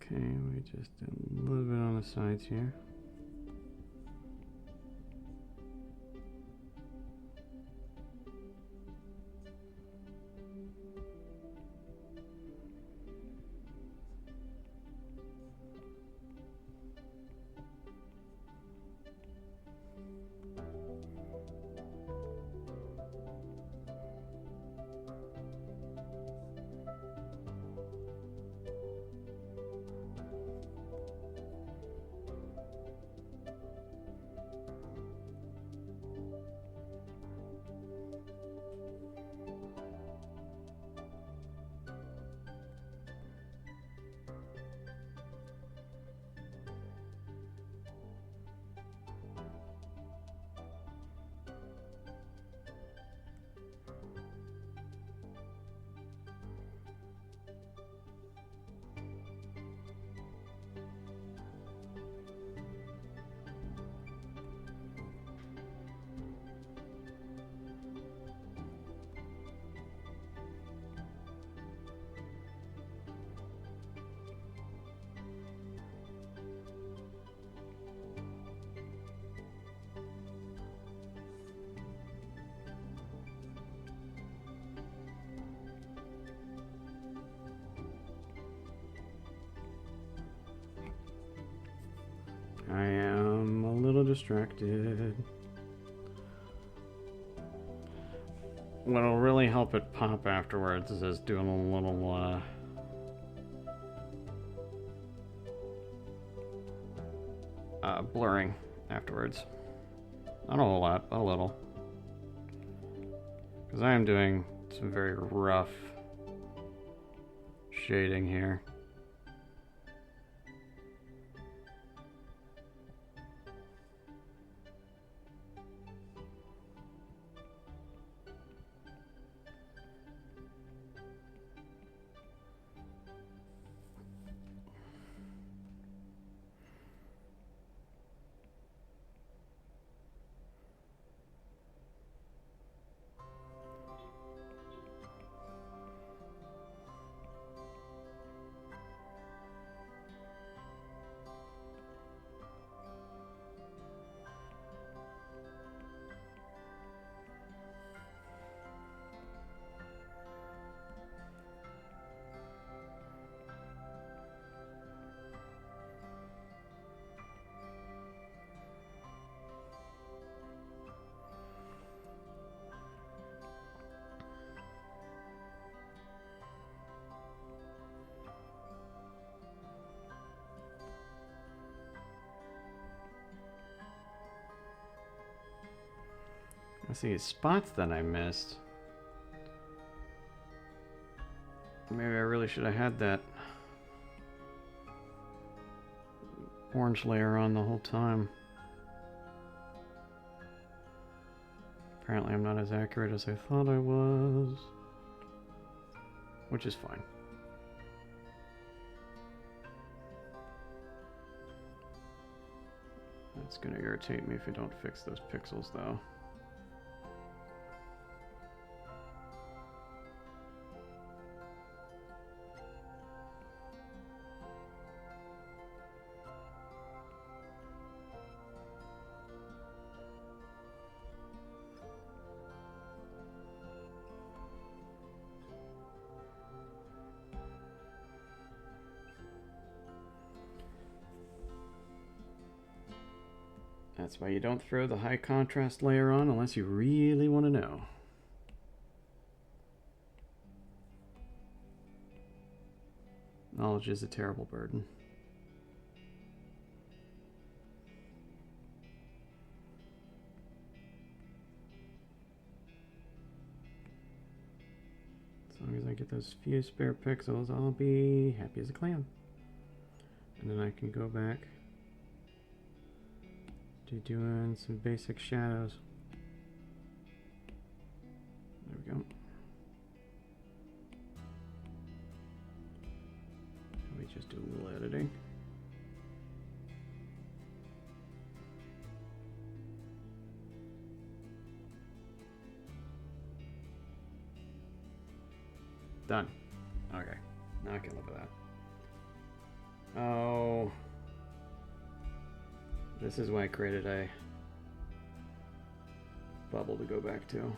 Okay, we just did a little bit on the sides here. I am a little distracted. What'll really help it pop afterwards is doing a little blurring afterwards. Not a whole lot, but a little. Because I am doing some very rough shading here. I see spots that I missed. Maybe I really should have had that orange layer on the whole time. Apparently I'm not as accurate as I thought I was, which is fine. That's gonna irritate me if you don't fix those pixels though. That's why you don't throw the high contrast layer on unless you really want to know. knowledge is a terrible burden. As long as I get those few spare pixels, I'll be happy as a clam. And then I can go back to doing some basic shadows. There we go. Let me just do a little editing. Done. Okay, now I can look at that. Oh, this is why I created a bubble to go back to.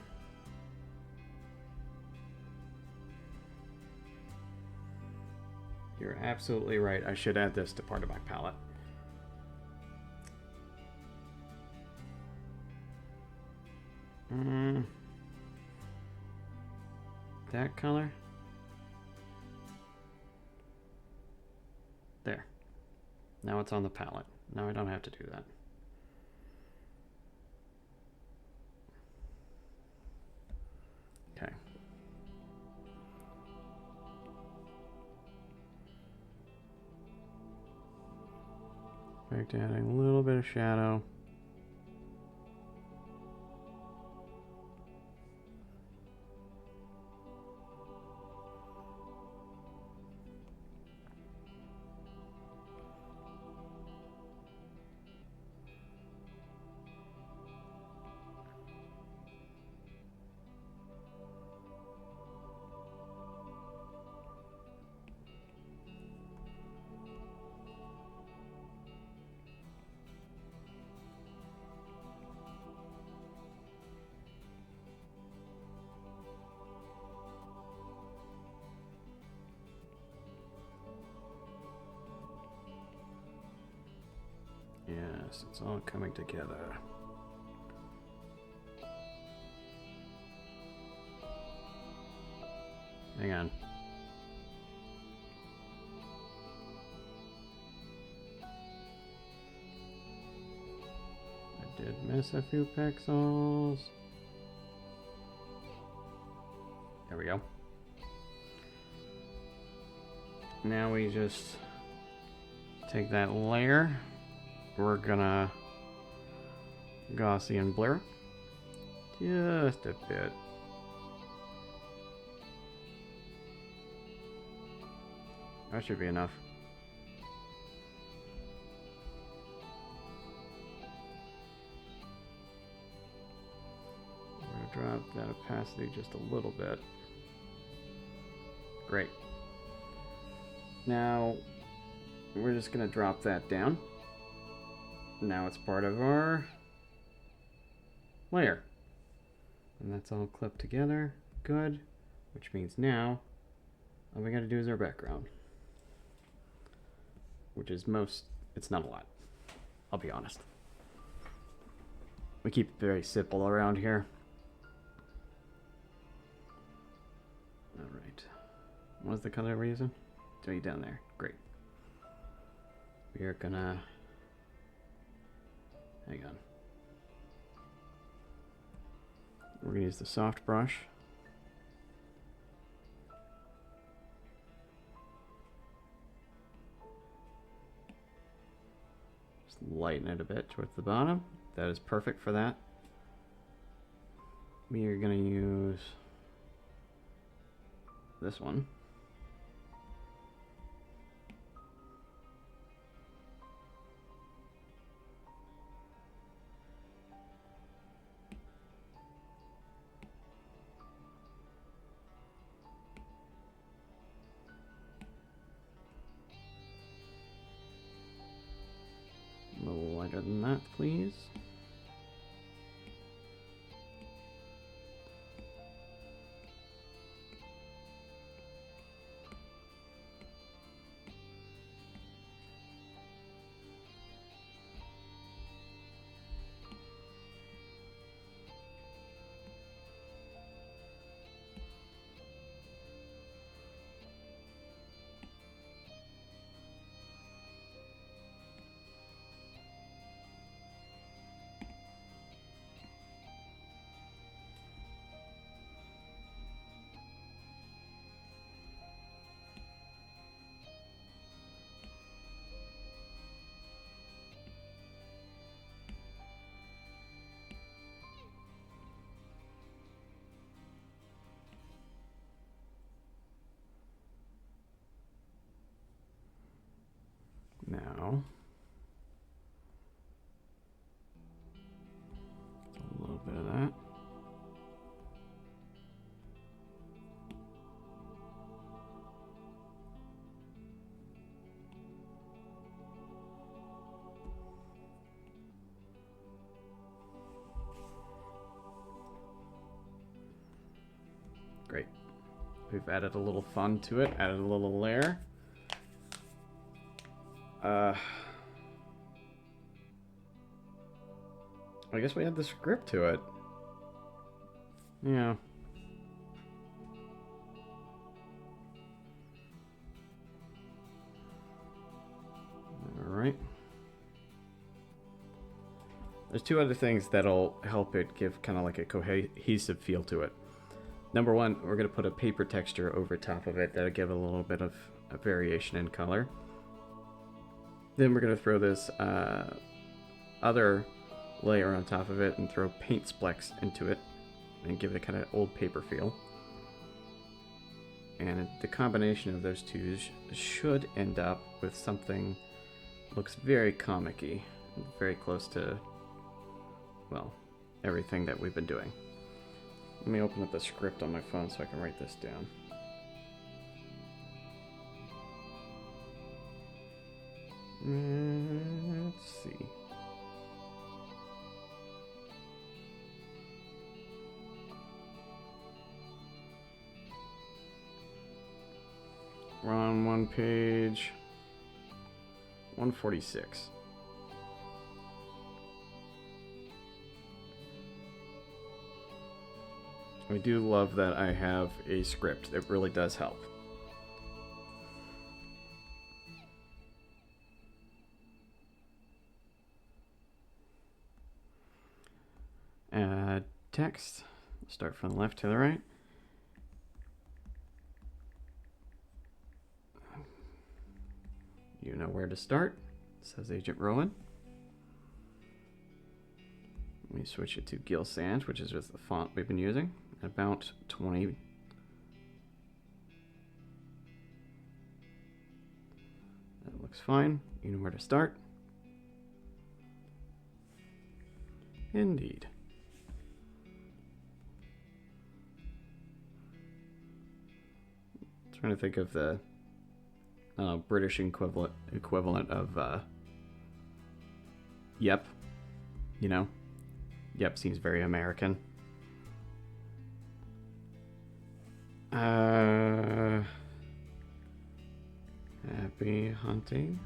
You're absolutely right. I should add this to part of my palette. That color. There. Now it's on the palette. Now I don't have to do that. Okay. Back to adding a little bit of shadow. Yes, it's all coming together. Hang on. I did miss a few pixels. There we go. Now we just take that layer. We're gonna Gaussian blur just a bit. That should be enough. I'm gonna drop that opacity just a little bit. Great. Now we're just gonna drop that down. Now it's part of our layer. And that's all clipped together. Good. Which means now all we gotta do is our background. Which is it's not a lot. I'll be honest. We keep it very simple around here. Alright. What's the color we're using? It's right down there. Great. We are gonna... Hang on. We're going to use the soft brush. Just lighten it a bit towards the bottom. That is perfect for that. We are going to use this one. A little lighter than that, please. We've added a little fun to it, added a little layer. I guess we add the script to it. Yeah. Alright. There's two other things that'll help it give kind of like a cohesive feel to it. Number one, we're going to put a paper texture over top of it that'll give a little bit of a variation in color. Then we're going to throw this other layer on top of it and throw paint splecks into it and give it a kind of old paper feel. And the combination of those two should end up with something that looks very comic-y, very close to, well, everything that we've been doing. Let me open up the script on my phone so I can write this down. Let's see. We're on one page, 146. I do love that I have a script. It really does help. Add text. Start from the left to the right. You know where to start. It says Agent Rowan. Let me switch it to Gil Sans, which is just the font we've been using. About 20. That looks fine. You know where to start. Indeed. Trying to think of the British equivalent of yep. You know? Yep seems very American. Happy hunting.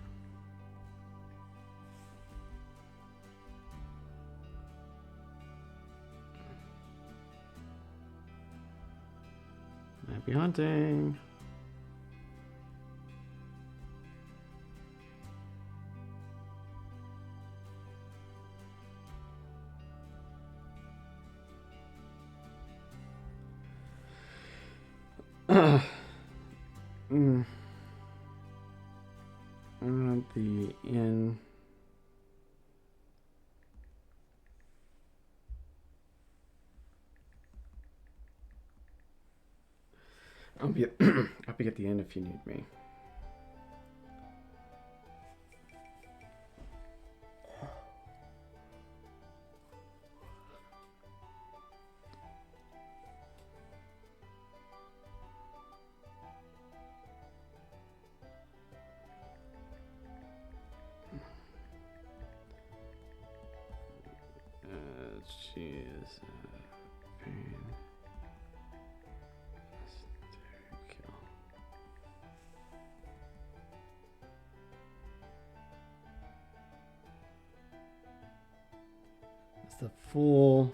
Happy hunting. The inn. I'll be at the end if you need me. She is a pain. Kill. That's the full.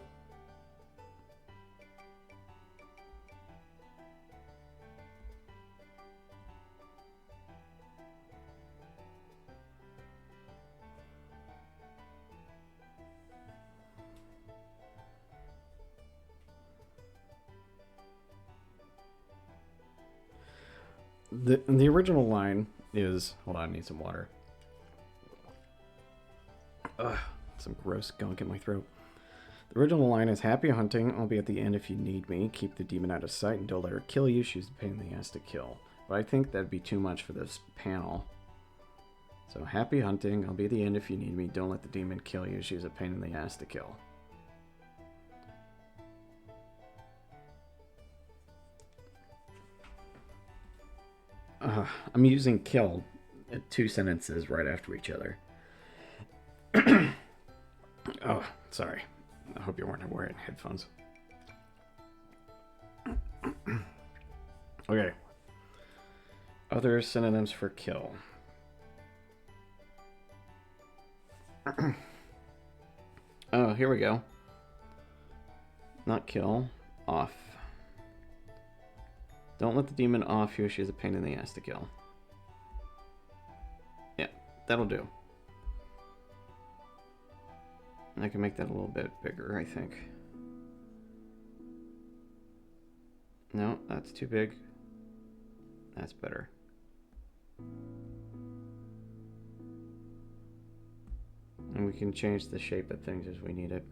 The original line is, hold on, I need some water. Ugh, some gross gunk in my throat. The original line is, happy hunting, I'll be at the end if you need me. Keep the demon out of sight and don't let her kill you. She's a pain in the ass to kill. But I think that'd be too much for this panel. So, happy hunting, I'll be at the end if you need me. Don't let the demon kill you. She's a pain in the ass to kill. I'm using kill 2 sentences right after each other. Oh, sorry. I hope you weren't wearing headphones. Okay. Other synonyms for kill. Oh, here we go. Not kill. Off. Don't let the demon off you. She's a pain in the ass to kill. Yeah, that'll do. I can make that a little bit bigger, I think. No, that's too big. That's better. And we can change the shape of things as we need it.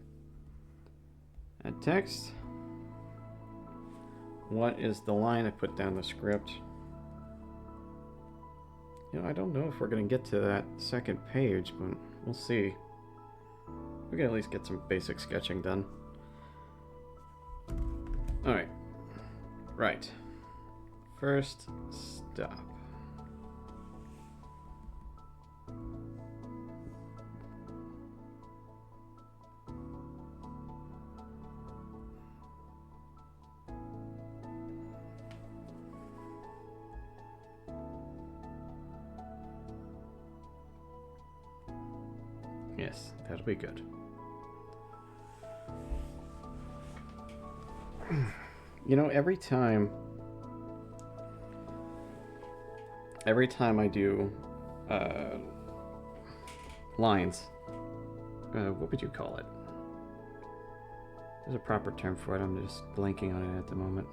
Add text. What is the line I put down the script? You know, I don't know if we're going to get to that second page, but we'll see. We can at least get some basic sketching done. Alright. Right. First stop. Yes, that'll be good. You know, every time I do lines, what would you call it? There's a proper term for it. I'm just blanking on it at the moment.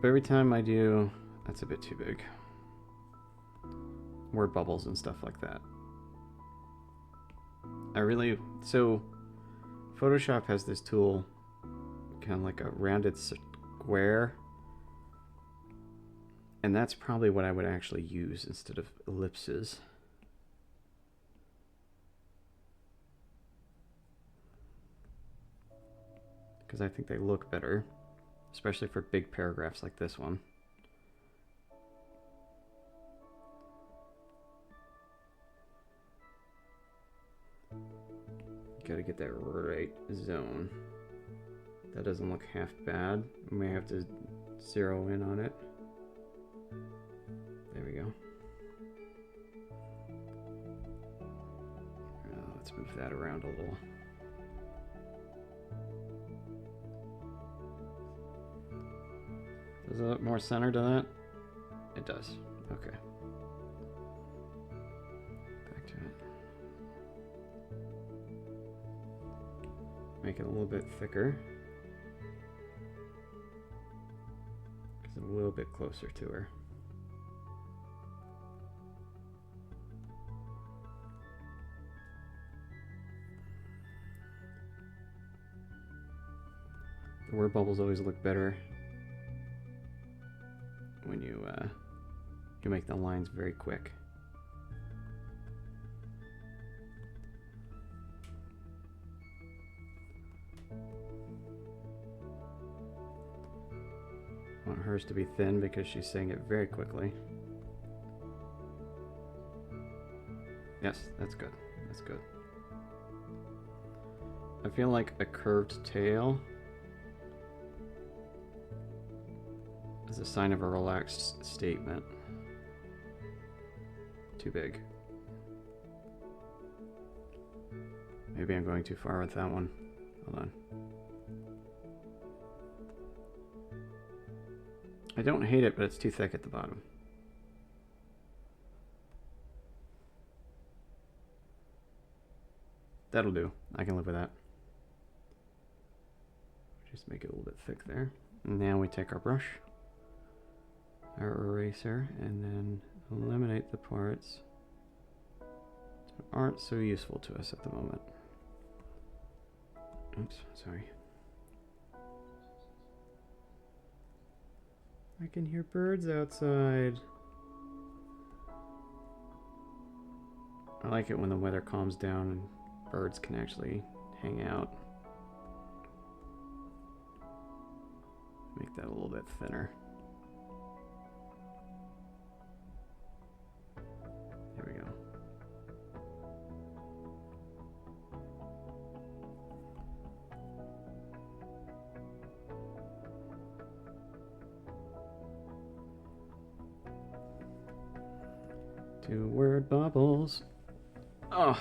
But every time I do, that's a bit too big. Word bubbles and stuff like that. So Photoshop has this tool, kind of like a rounded square, and that's probably what I would actually use instead of ellipses. Because I think they look better, especially for big paragraphs like this one. Gotta get that right zone. That doesn't look half bad. We may have to zero in on it. There we go. Let's move that around a little. Does it look more centered to that? It does. Okay. Back to it. Make it a little bit thicker. Because it's a little bit closer to her. The word bubbles always look better when you make the lines very quick. I want hers to be thin because she's saying it very quickly. Yes, that's good. That's good. I feel like a curved tail is a sign of a relaxed statement. Too big. Maybe I'm going too far with that one. Hold on. I don't hate it, but it's too thick at the bottom. That'll do. I can live with that. Just make it a little bit thick there. And now we take our brush, our eraser, and then eliminate the parts that aren't so useful to us at the moment. Oops, sorry. I can hear birds outside. I like it when the weather calms down and birds can actually hang out. Make that a little bit thinner. There we go. 2 word bubbles. Oh,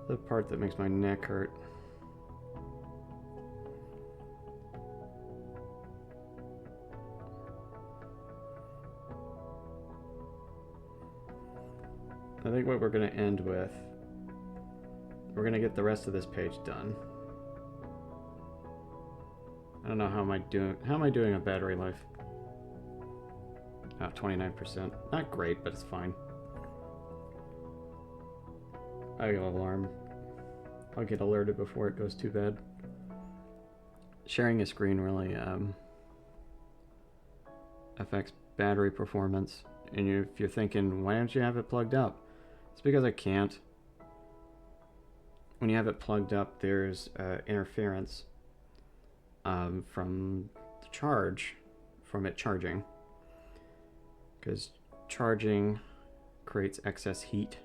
the part that makes my neck hurt. I think what we're going to end with, we're going to get the rest of this page done. I don't know how am I doing on battery life? 29%. Not great, but it's fine. I'll get alerted before it goes too bad. Sharing a screen really affects battery performance. And if you're thinking, why don't you have it plugged up? It's because I can't. When you have it plugged up, there's interference from the charge, from it charging. Because charging creates excess heat.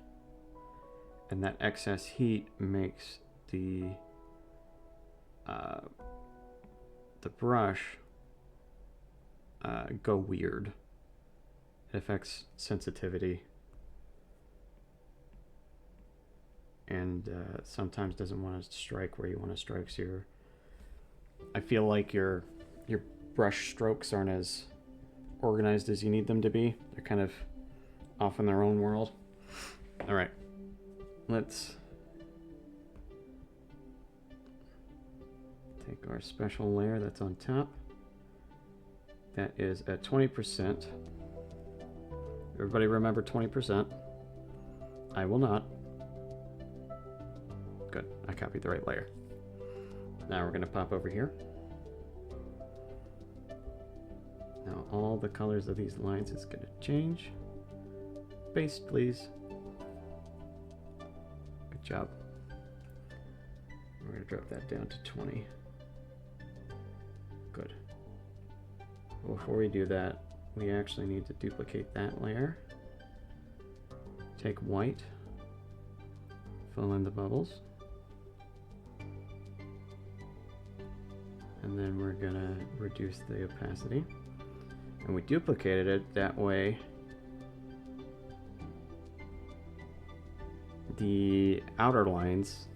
And that excess heat makes the brush go weird. It affects sensitivity. And sometimes doesn't want to strike where you want to strike. So I feel like your brush strokes aren't as organized as you need them to be. They're kind of off in their own world. All right, let's take our special layer that's on top. That is at 20%. Everybody remember 20%. I will not. Good, I copied the right layer. Now we're gonna pop over here. Now all the colors of these lines is gonna change. Base, please. Good job. We're gonna drop that down to 20. Good. Before we do that, we actually need to duplicate that layer. Take white, fill in the bubbles. And then we're gonna reduce the opacity. And we duplicated it that way. The outer lines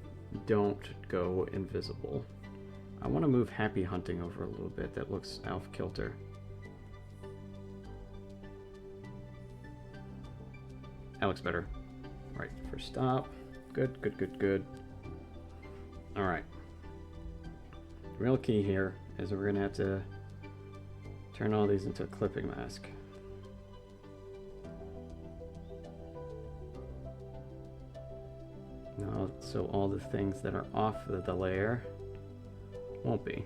don't go invisible. I want to move Happy Hunting over a little bit. That looks off kilter. That looks better. All right, first stop. Good, good, good, good. All right. The real key here is we're gonna have to turn all these into a clipping mask. Now, so all the things that are off of the layer won't be.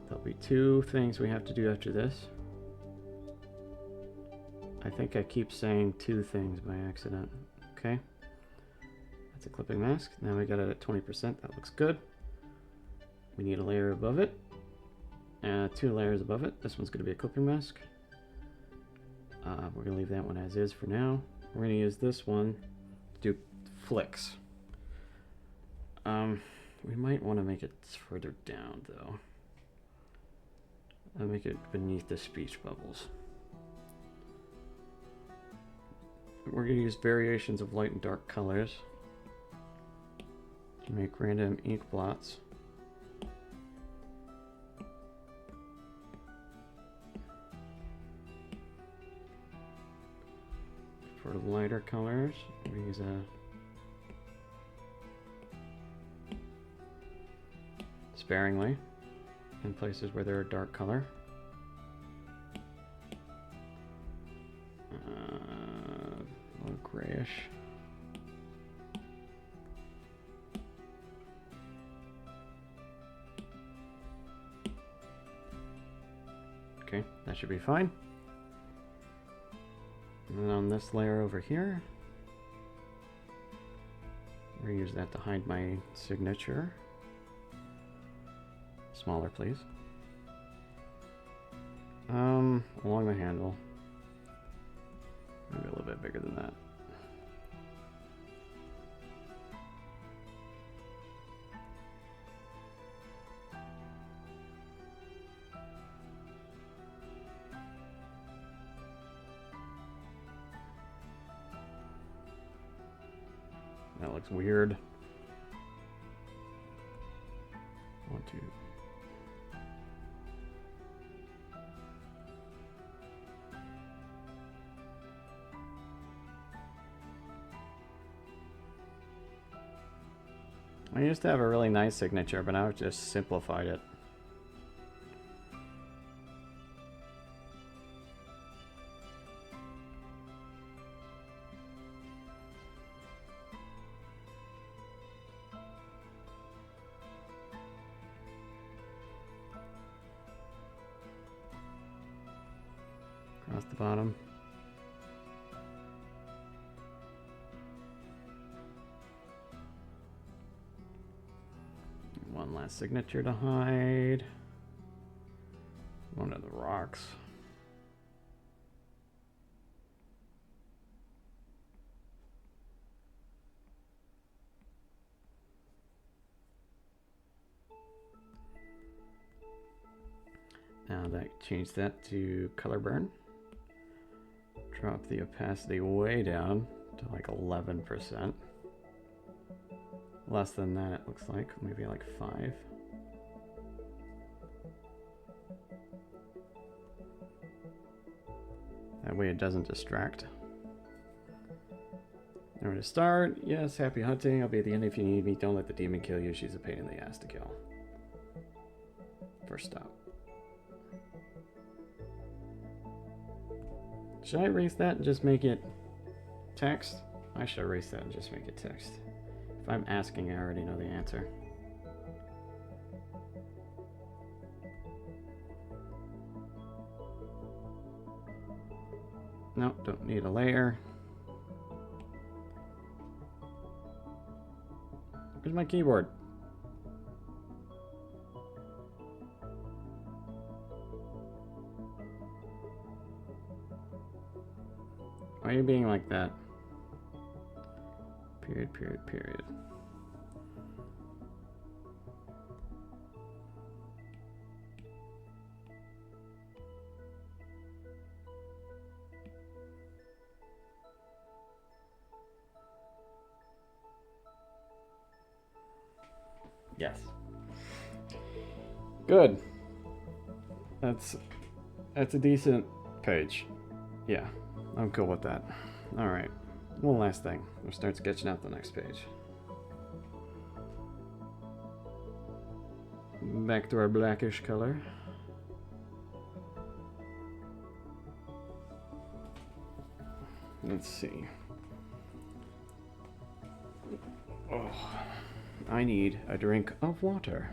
There'll be 2 things we have to do after this. I think I keep saying 2 things by accident. Okay. That's a clipping mask. Now we got it at 20%. That looks good. We need a layer above it. 2 layers above it. This one's going to be a clipping mask. We're going to leave that one as is for now. We're going to use this one to do flicks. We might want to make it further down though. I'll make it beneath the speech bubbles. We're going to use variations of light and dark colors to make random ink blots. For lighter colors, we use sparingly in places where they're a dark color. A little grayish. Okay, that should be fine. And then on this layer over here, we're gonna use that to hide my signature. Smaller, please. Along the handle. Maybe a little bit bigger than that. That looks weird. 1, 2. I used to have a really nice signature, but now I've just simplified it. Across the bottom. One last signature to hide. One of the rocks. Now that change that to color burn. Drop the opacity way down to like 11%. Less than that, it looks like. Maybe like 5. That way it doesn't distract. Now we're to start. Yes, happy hunting. I'll be at the end if you need me. Don't let the demon kill you. She's a pain in the ass to kill. First stop. Should I erase that and just make it text? I should erase that and just make it text. If I'm asking, I already know the answer. Nope, don't need a layer. Where's my keyboard? Why are you being like that? Period, period, period. Yes. Good. That's a decent page. Yeah, I'm cool with that. All right. One last thing. We'll start sketching out the next page. Back to our blackish color. Let's see. Oh, I need a drink of water.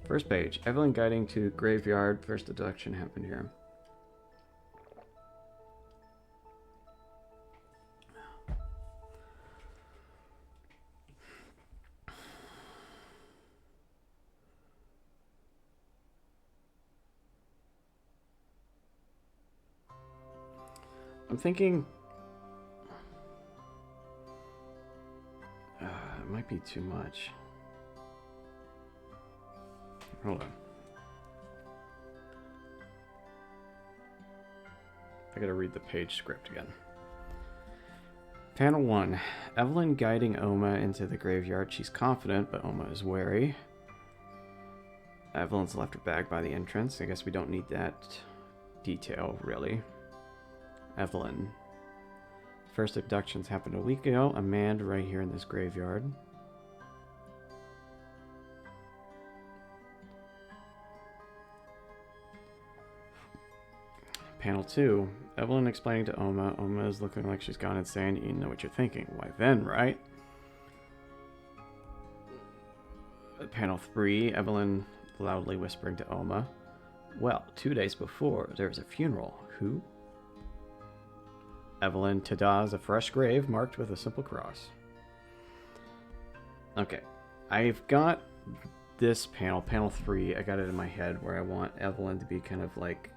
First page. Evelyn guiding to graveyard. First deduction happened here. I'm thinking it might be too much. Hold on. I gotta read the page script again. Panel 1. Evelyn guiding Oma into the graveyard. She's confident, but Oma is wary. Evelyn's left her bag by the entrance. I guess we don't need that detail, really. Evelyn. First abductions happened a week ago. A man right here in this graveyard. Panel 2. Evelyn explaining to Oma. Oma is looking like she's gone insane. You know what you're thinking. Why then, right? Panel 3. Evelyn loudly whispering to Oma. Well, 2 days before, there was a funeral. Who? Evelyn, Tada's a fresh grave marked with a simple cross. Okay. I've got this panel, panel 3. I got it in my head where I want Evelyn to be kind of like,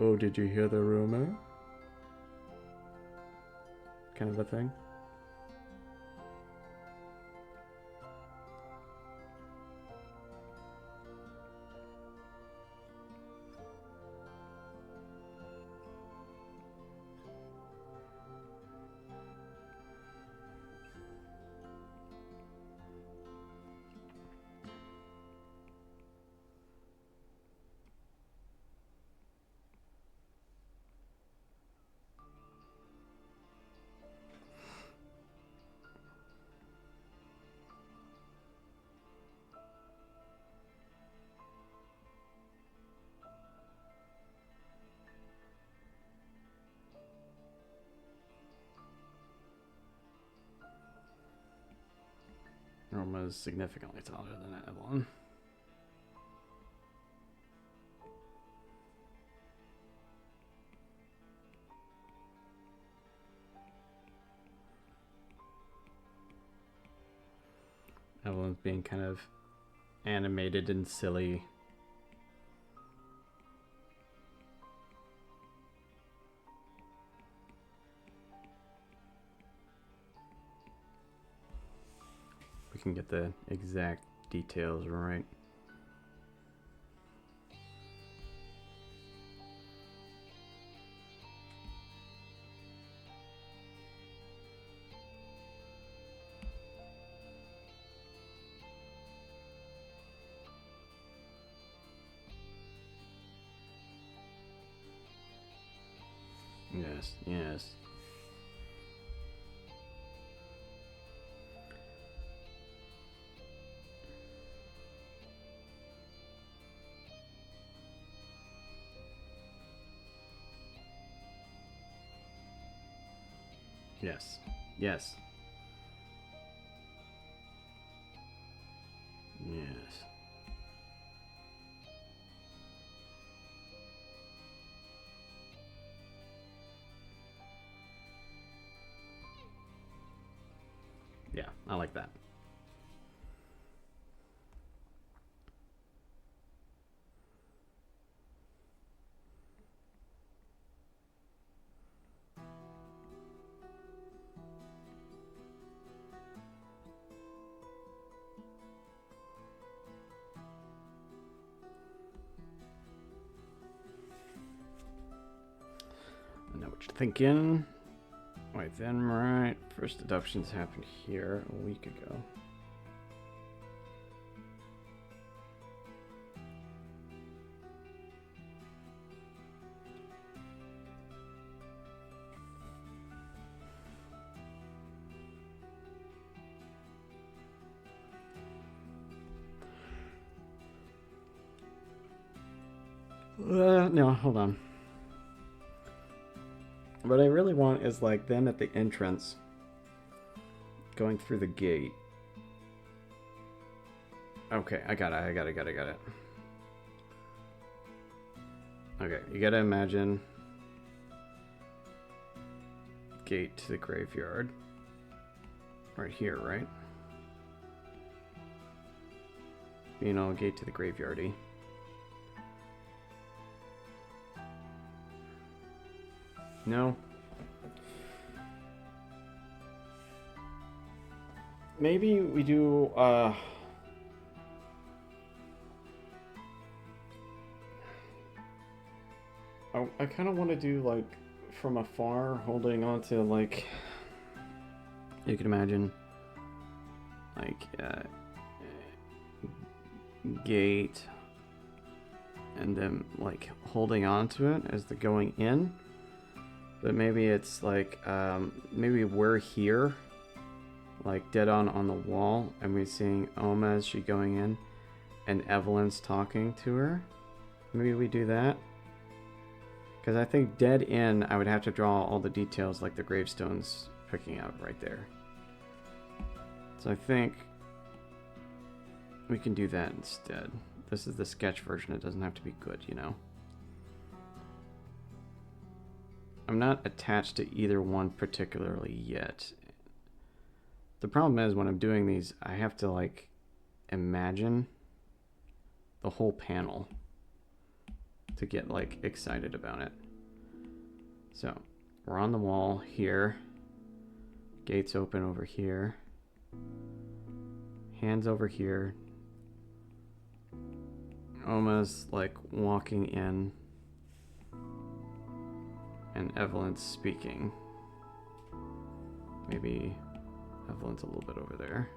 oh, did you hear the rumor? Kind of a thing. Roma is significantly taller than Evelyn. Evelyn's being kind of animated and silly. We can get the exact details right. Yes, yes. Yes. Yes. Yes. Yeah, I like that. I know what you're thinking. Wait, then, right. First adoptions happened here a week ago. No, hold on. What I really want is like them at the entrance going through the gate. Okay, I got it. Okay, you gotta imagine gate to the graveyard. Right here, right? You know, gate to the graveyardy. No. Maybe we do, I kind of want to do, like, from afar, holding on to, like, you can imagine, like, gate, and then, like, holding on to it as they're going in. But maybe it's like, maybe we're here, like dead on the wall, and we're seeing Oma as she's going in, and Evelyn's talking to her. Maybe we do that. Because I think dead in, I would have to draw all the details, like the gravestones picking out right there. So I think we can do that instead. This is the sketch version. It doesn't have to be good, you know? I'm not attached to either one particularly yet. The problem is when I'm doing these, I have to like imagine the whole panel to get like excited about it. So we're on the wall here. Gates open over here. Hands over here. Oma's like walking in. And Evelyn's speaking. Maybe Evelyn's a little bit over there.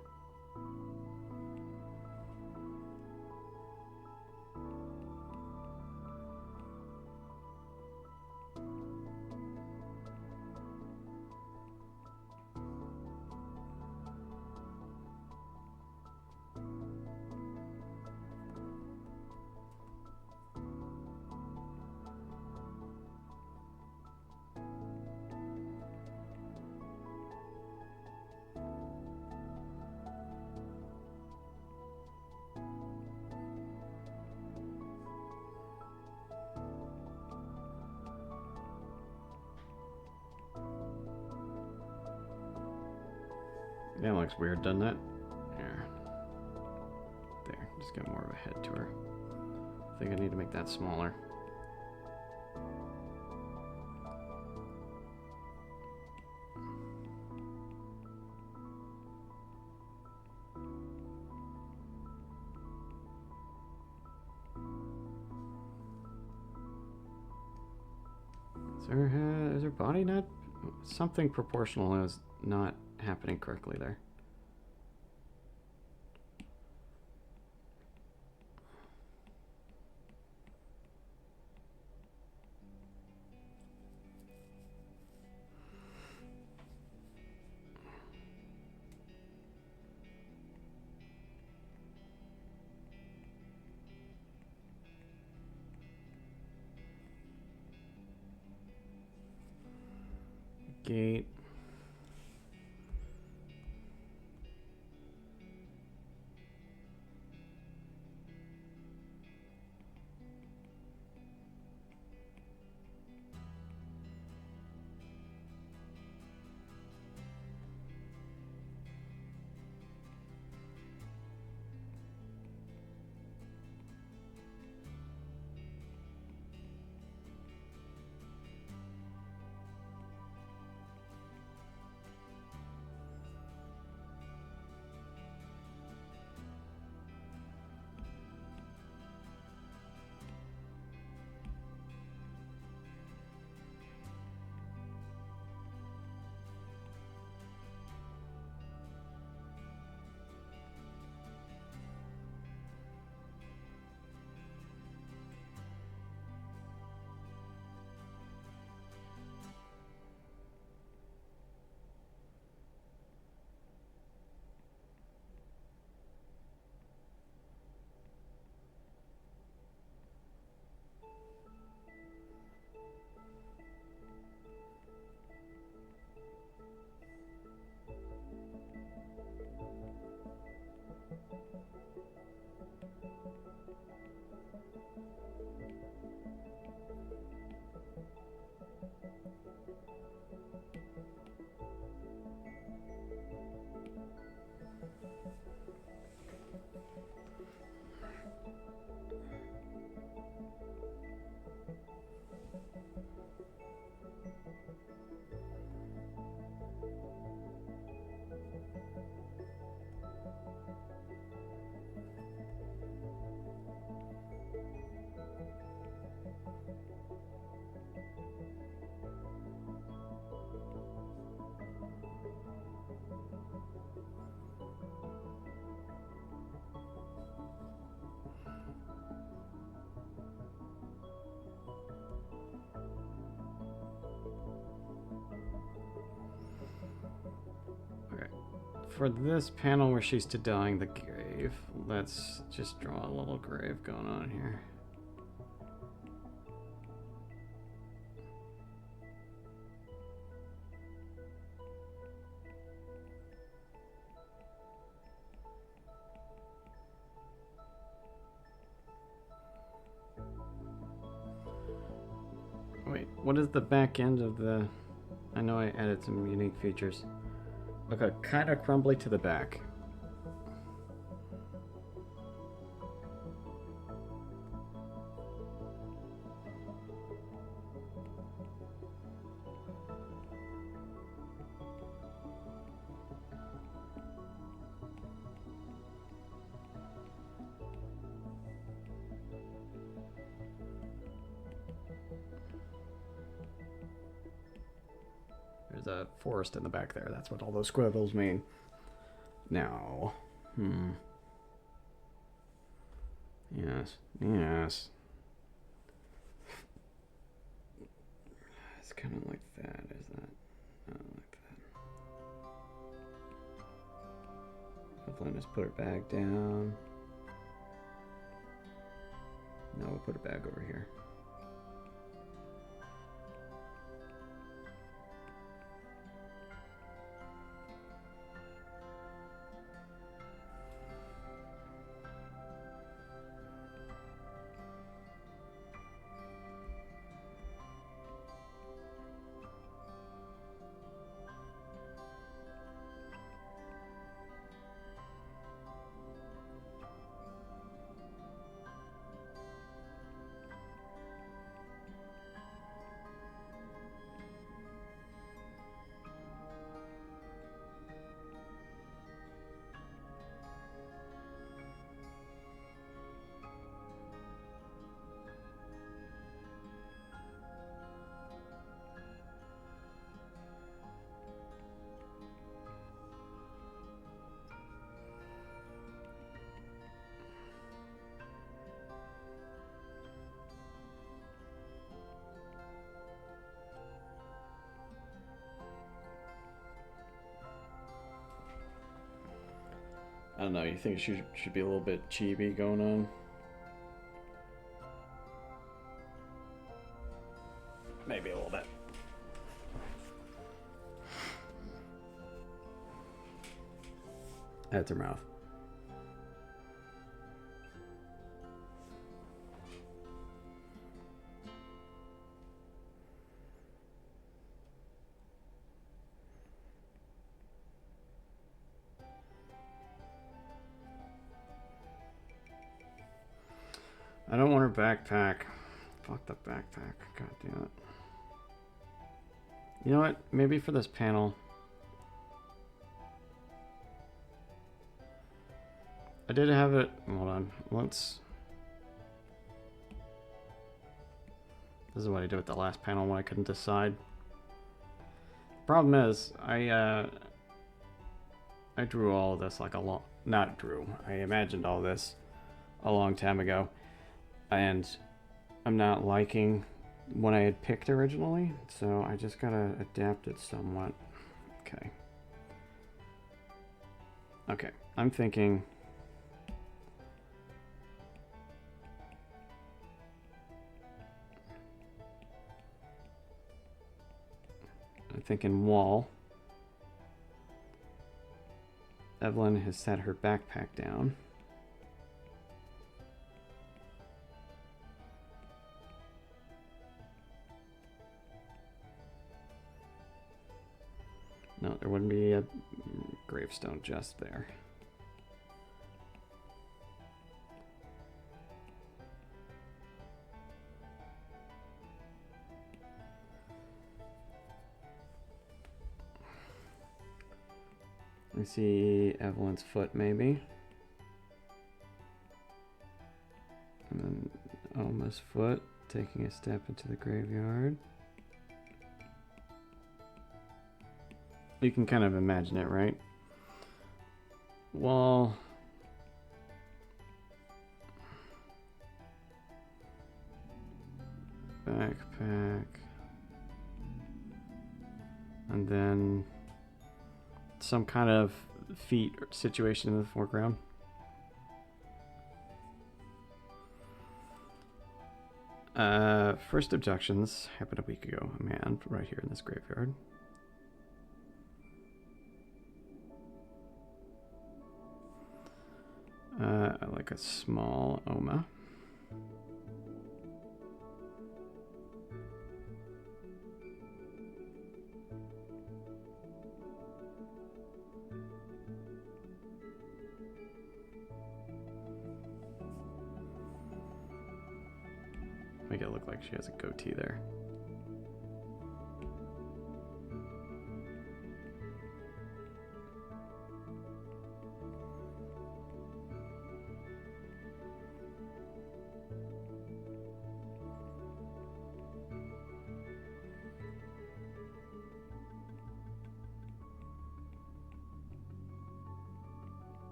That looks weird, doesn't it? There. There. Just got more of a head to her. I think I need to make that smaller. Is her body not... Something proportional is not happening correctly there. Gate. For this panel where she's to dying the grave, let's just draw a little grave going on here. Wait, what is the back end of the... I know I added some unique features. Okay, kind of crumbly to the back. There's a forest in the back there. That's what all those squiggles mean. Now, Yes, yes. It's kind of like that, is that? Not like that. Hopefully just put her back down. Now we'll put it back over here. I don't know. You think it should be a little bit chibi going on? Maybe a little bit. That's her mouth. I don't want her backpack. Fuck the backpack. God damn it. You know what? Maybe for this panel. I did have it. Hold on. Let's. This is what I did with the last panel when I couldn't decide. Problem is, I drew all of this like a long. Not drew. I imagined all this a long time ago. And I'm not liking what I had picked originally, so I just gotta adapt it somewhat. Okay. Okay, I'm thinking... wall. Evelyn has set her backpack down. No, there wouldn't be a gravestone just there. I see Evelyn's foot, maybe. And then Alma's foot taking a step into the graveyard. You can kind of imagine it, right? Wall. Backpack. And then some kind of feet situation in the foreground. First abductions happened a week ago. A man right here in this graveyard. Like a small Oma. Make it look like she has a goatee there.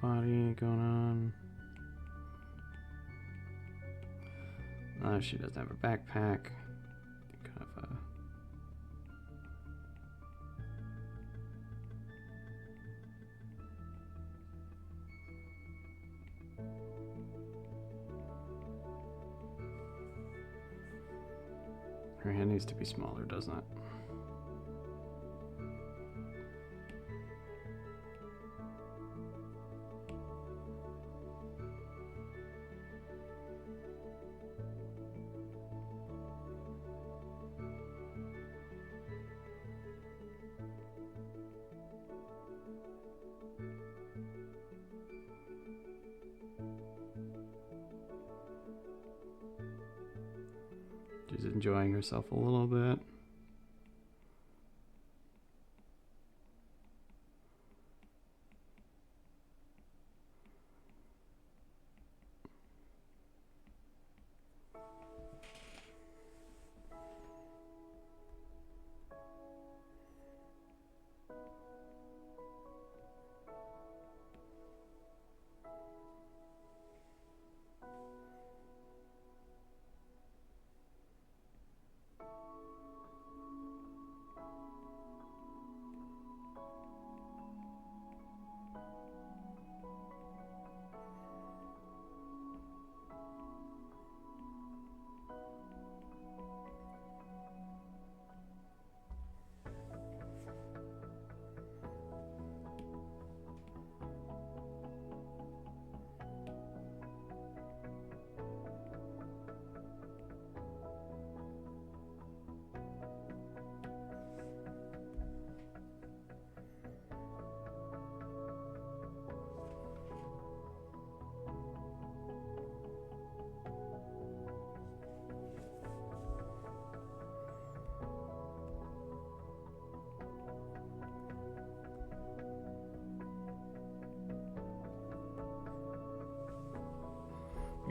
Body going on. She doesn't have a backpack. Kind of her hand needs to be smaller, doesn't it? She's enjoying herself a little bit.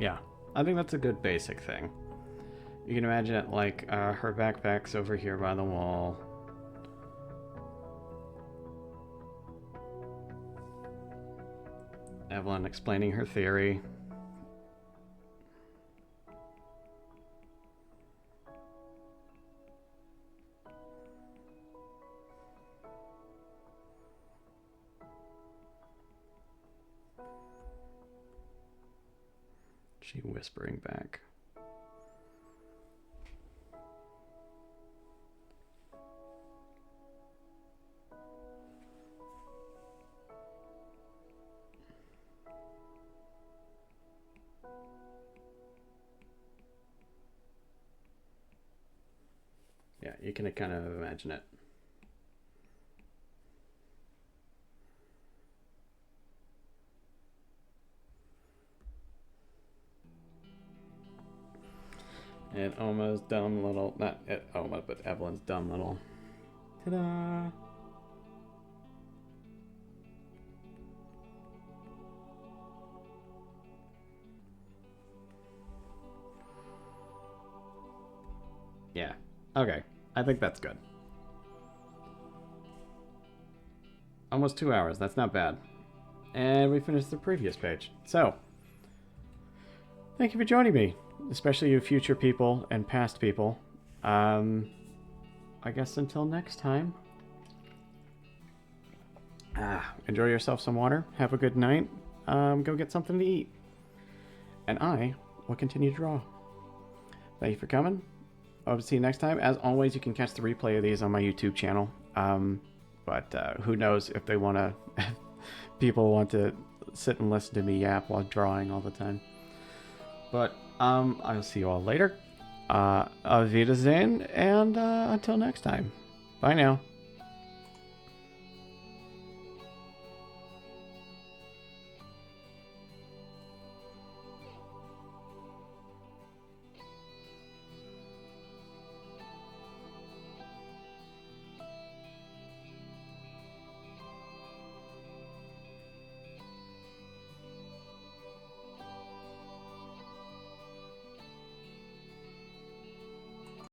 Yeah, I think that's a good basic thing. You can imagine it like her backpack's over here by the wall. Evelyn explaining her theory. She whispering back. Yeah, you can kind of imagine it. And Oma's dumb little, not Oma, but Evelyn's dumb little. Ta-da! Yeah. Okay. I think that's good. Almost 2 hours. That's not bad. And we finished the previous page. So, thank you for joining me, especially you future people and past people. I guess until next time. Enjoy yourself some water. Have a good night. Go get something to eat. And I will continue to draw. Thank you for coming. I hope to see you next time. As always, you can catch the replay of these on my YouTube channel. But who knows if they want to... people want to sit and listen to me yap while drawing all the time. But I'll see you all later. Auf Wiedersehen, and until next time. Bye now.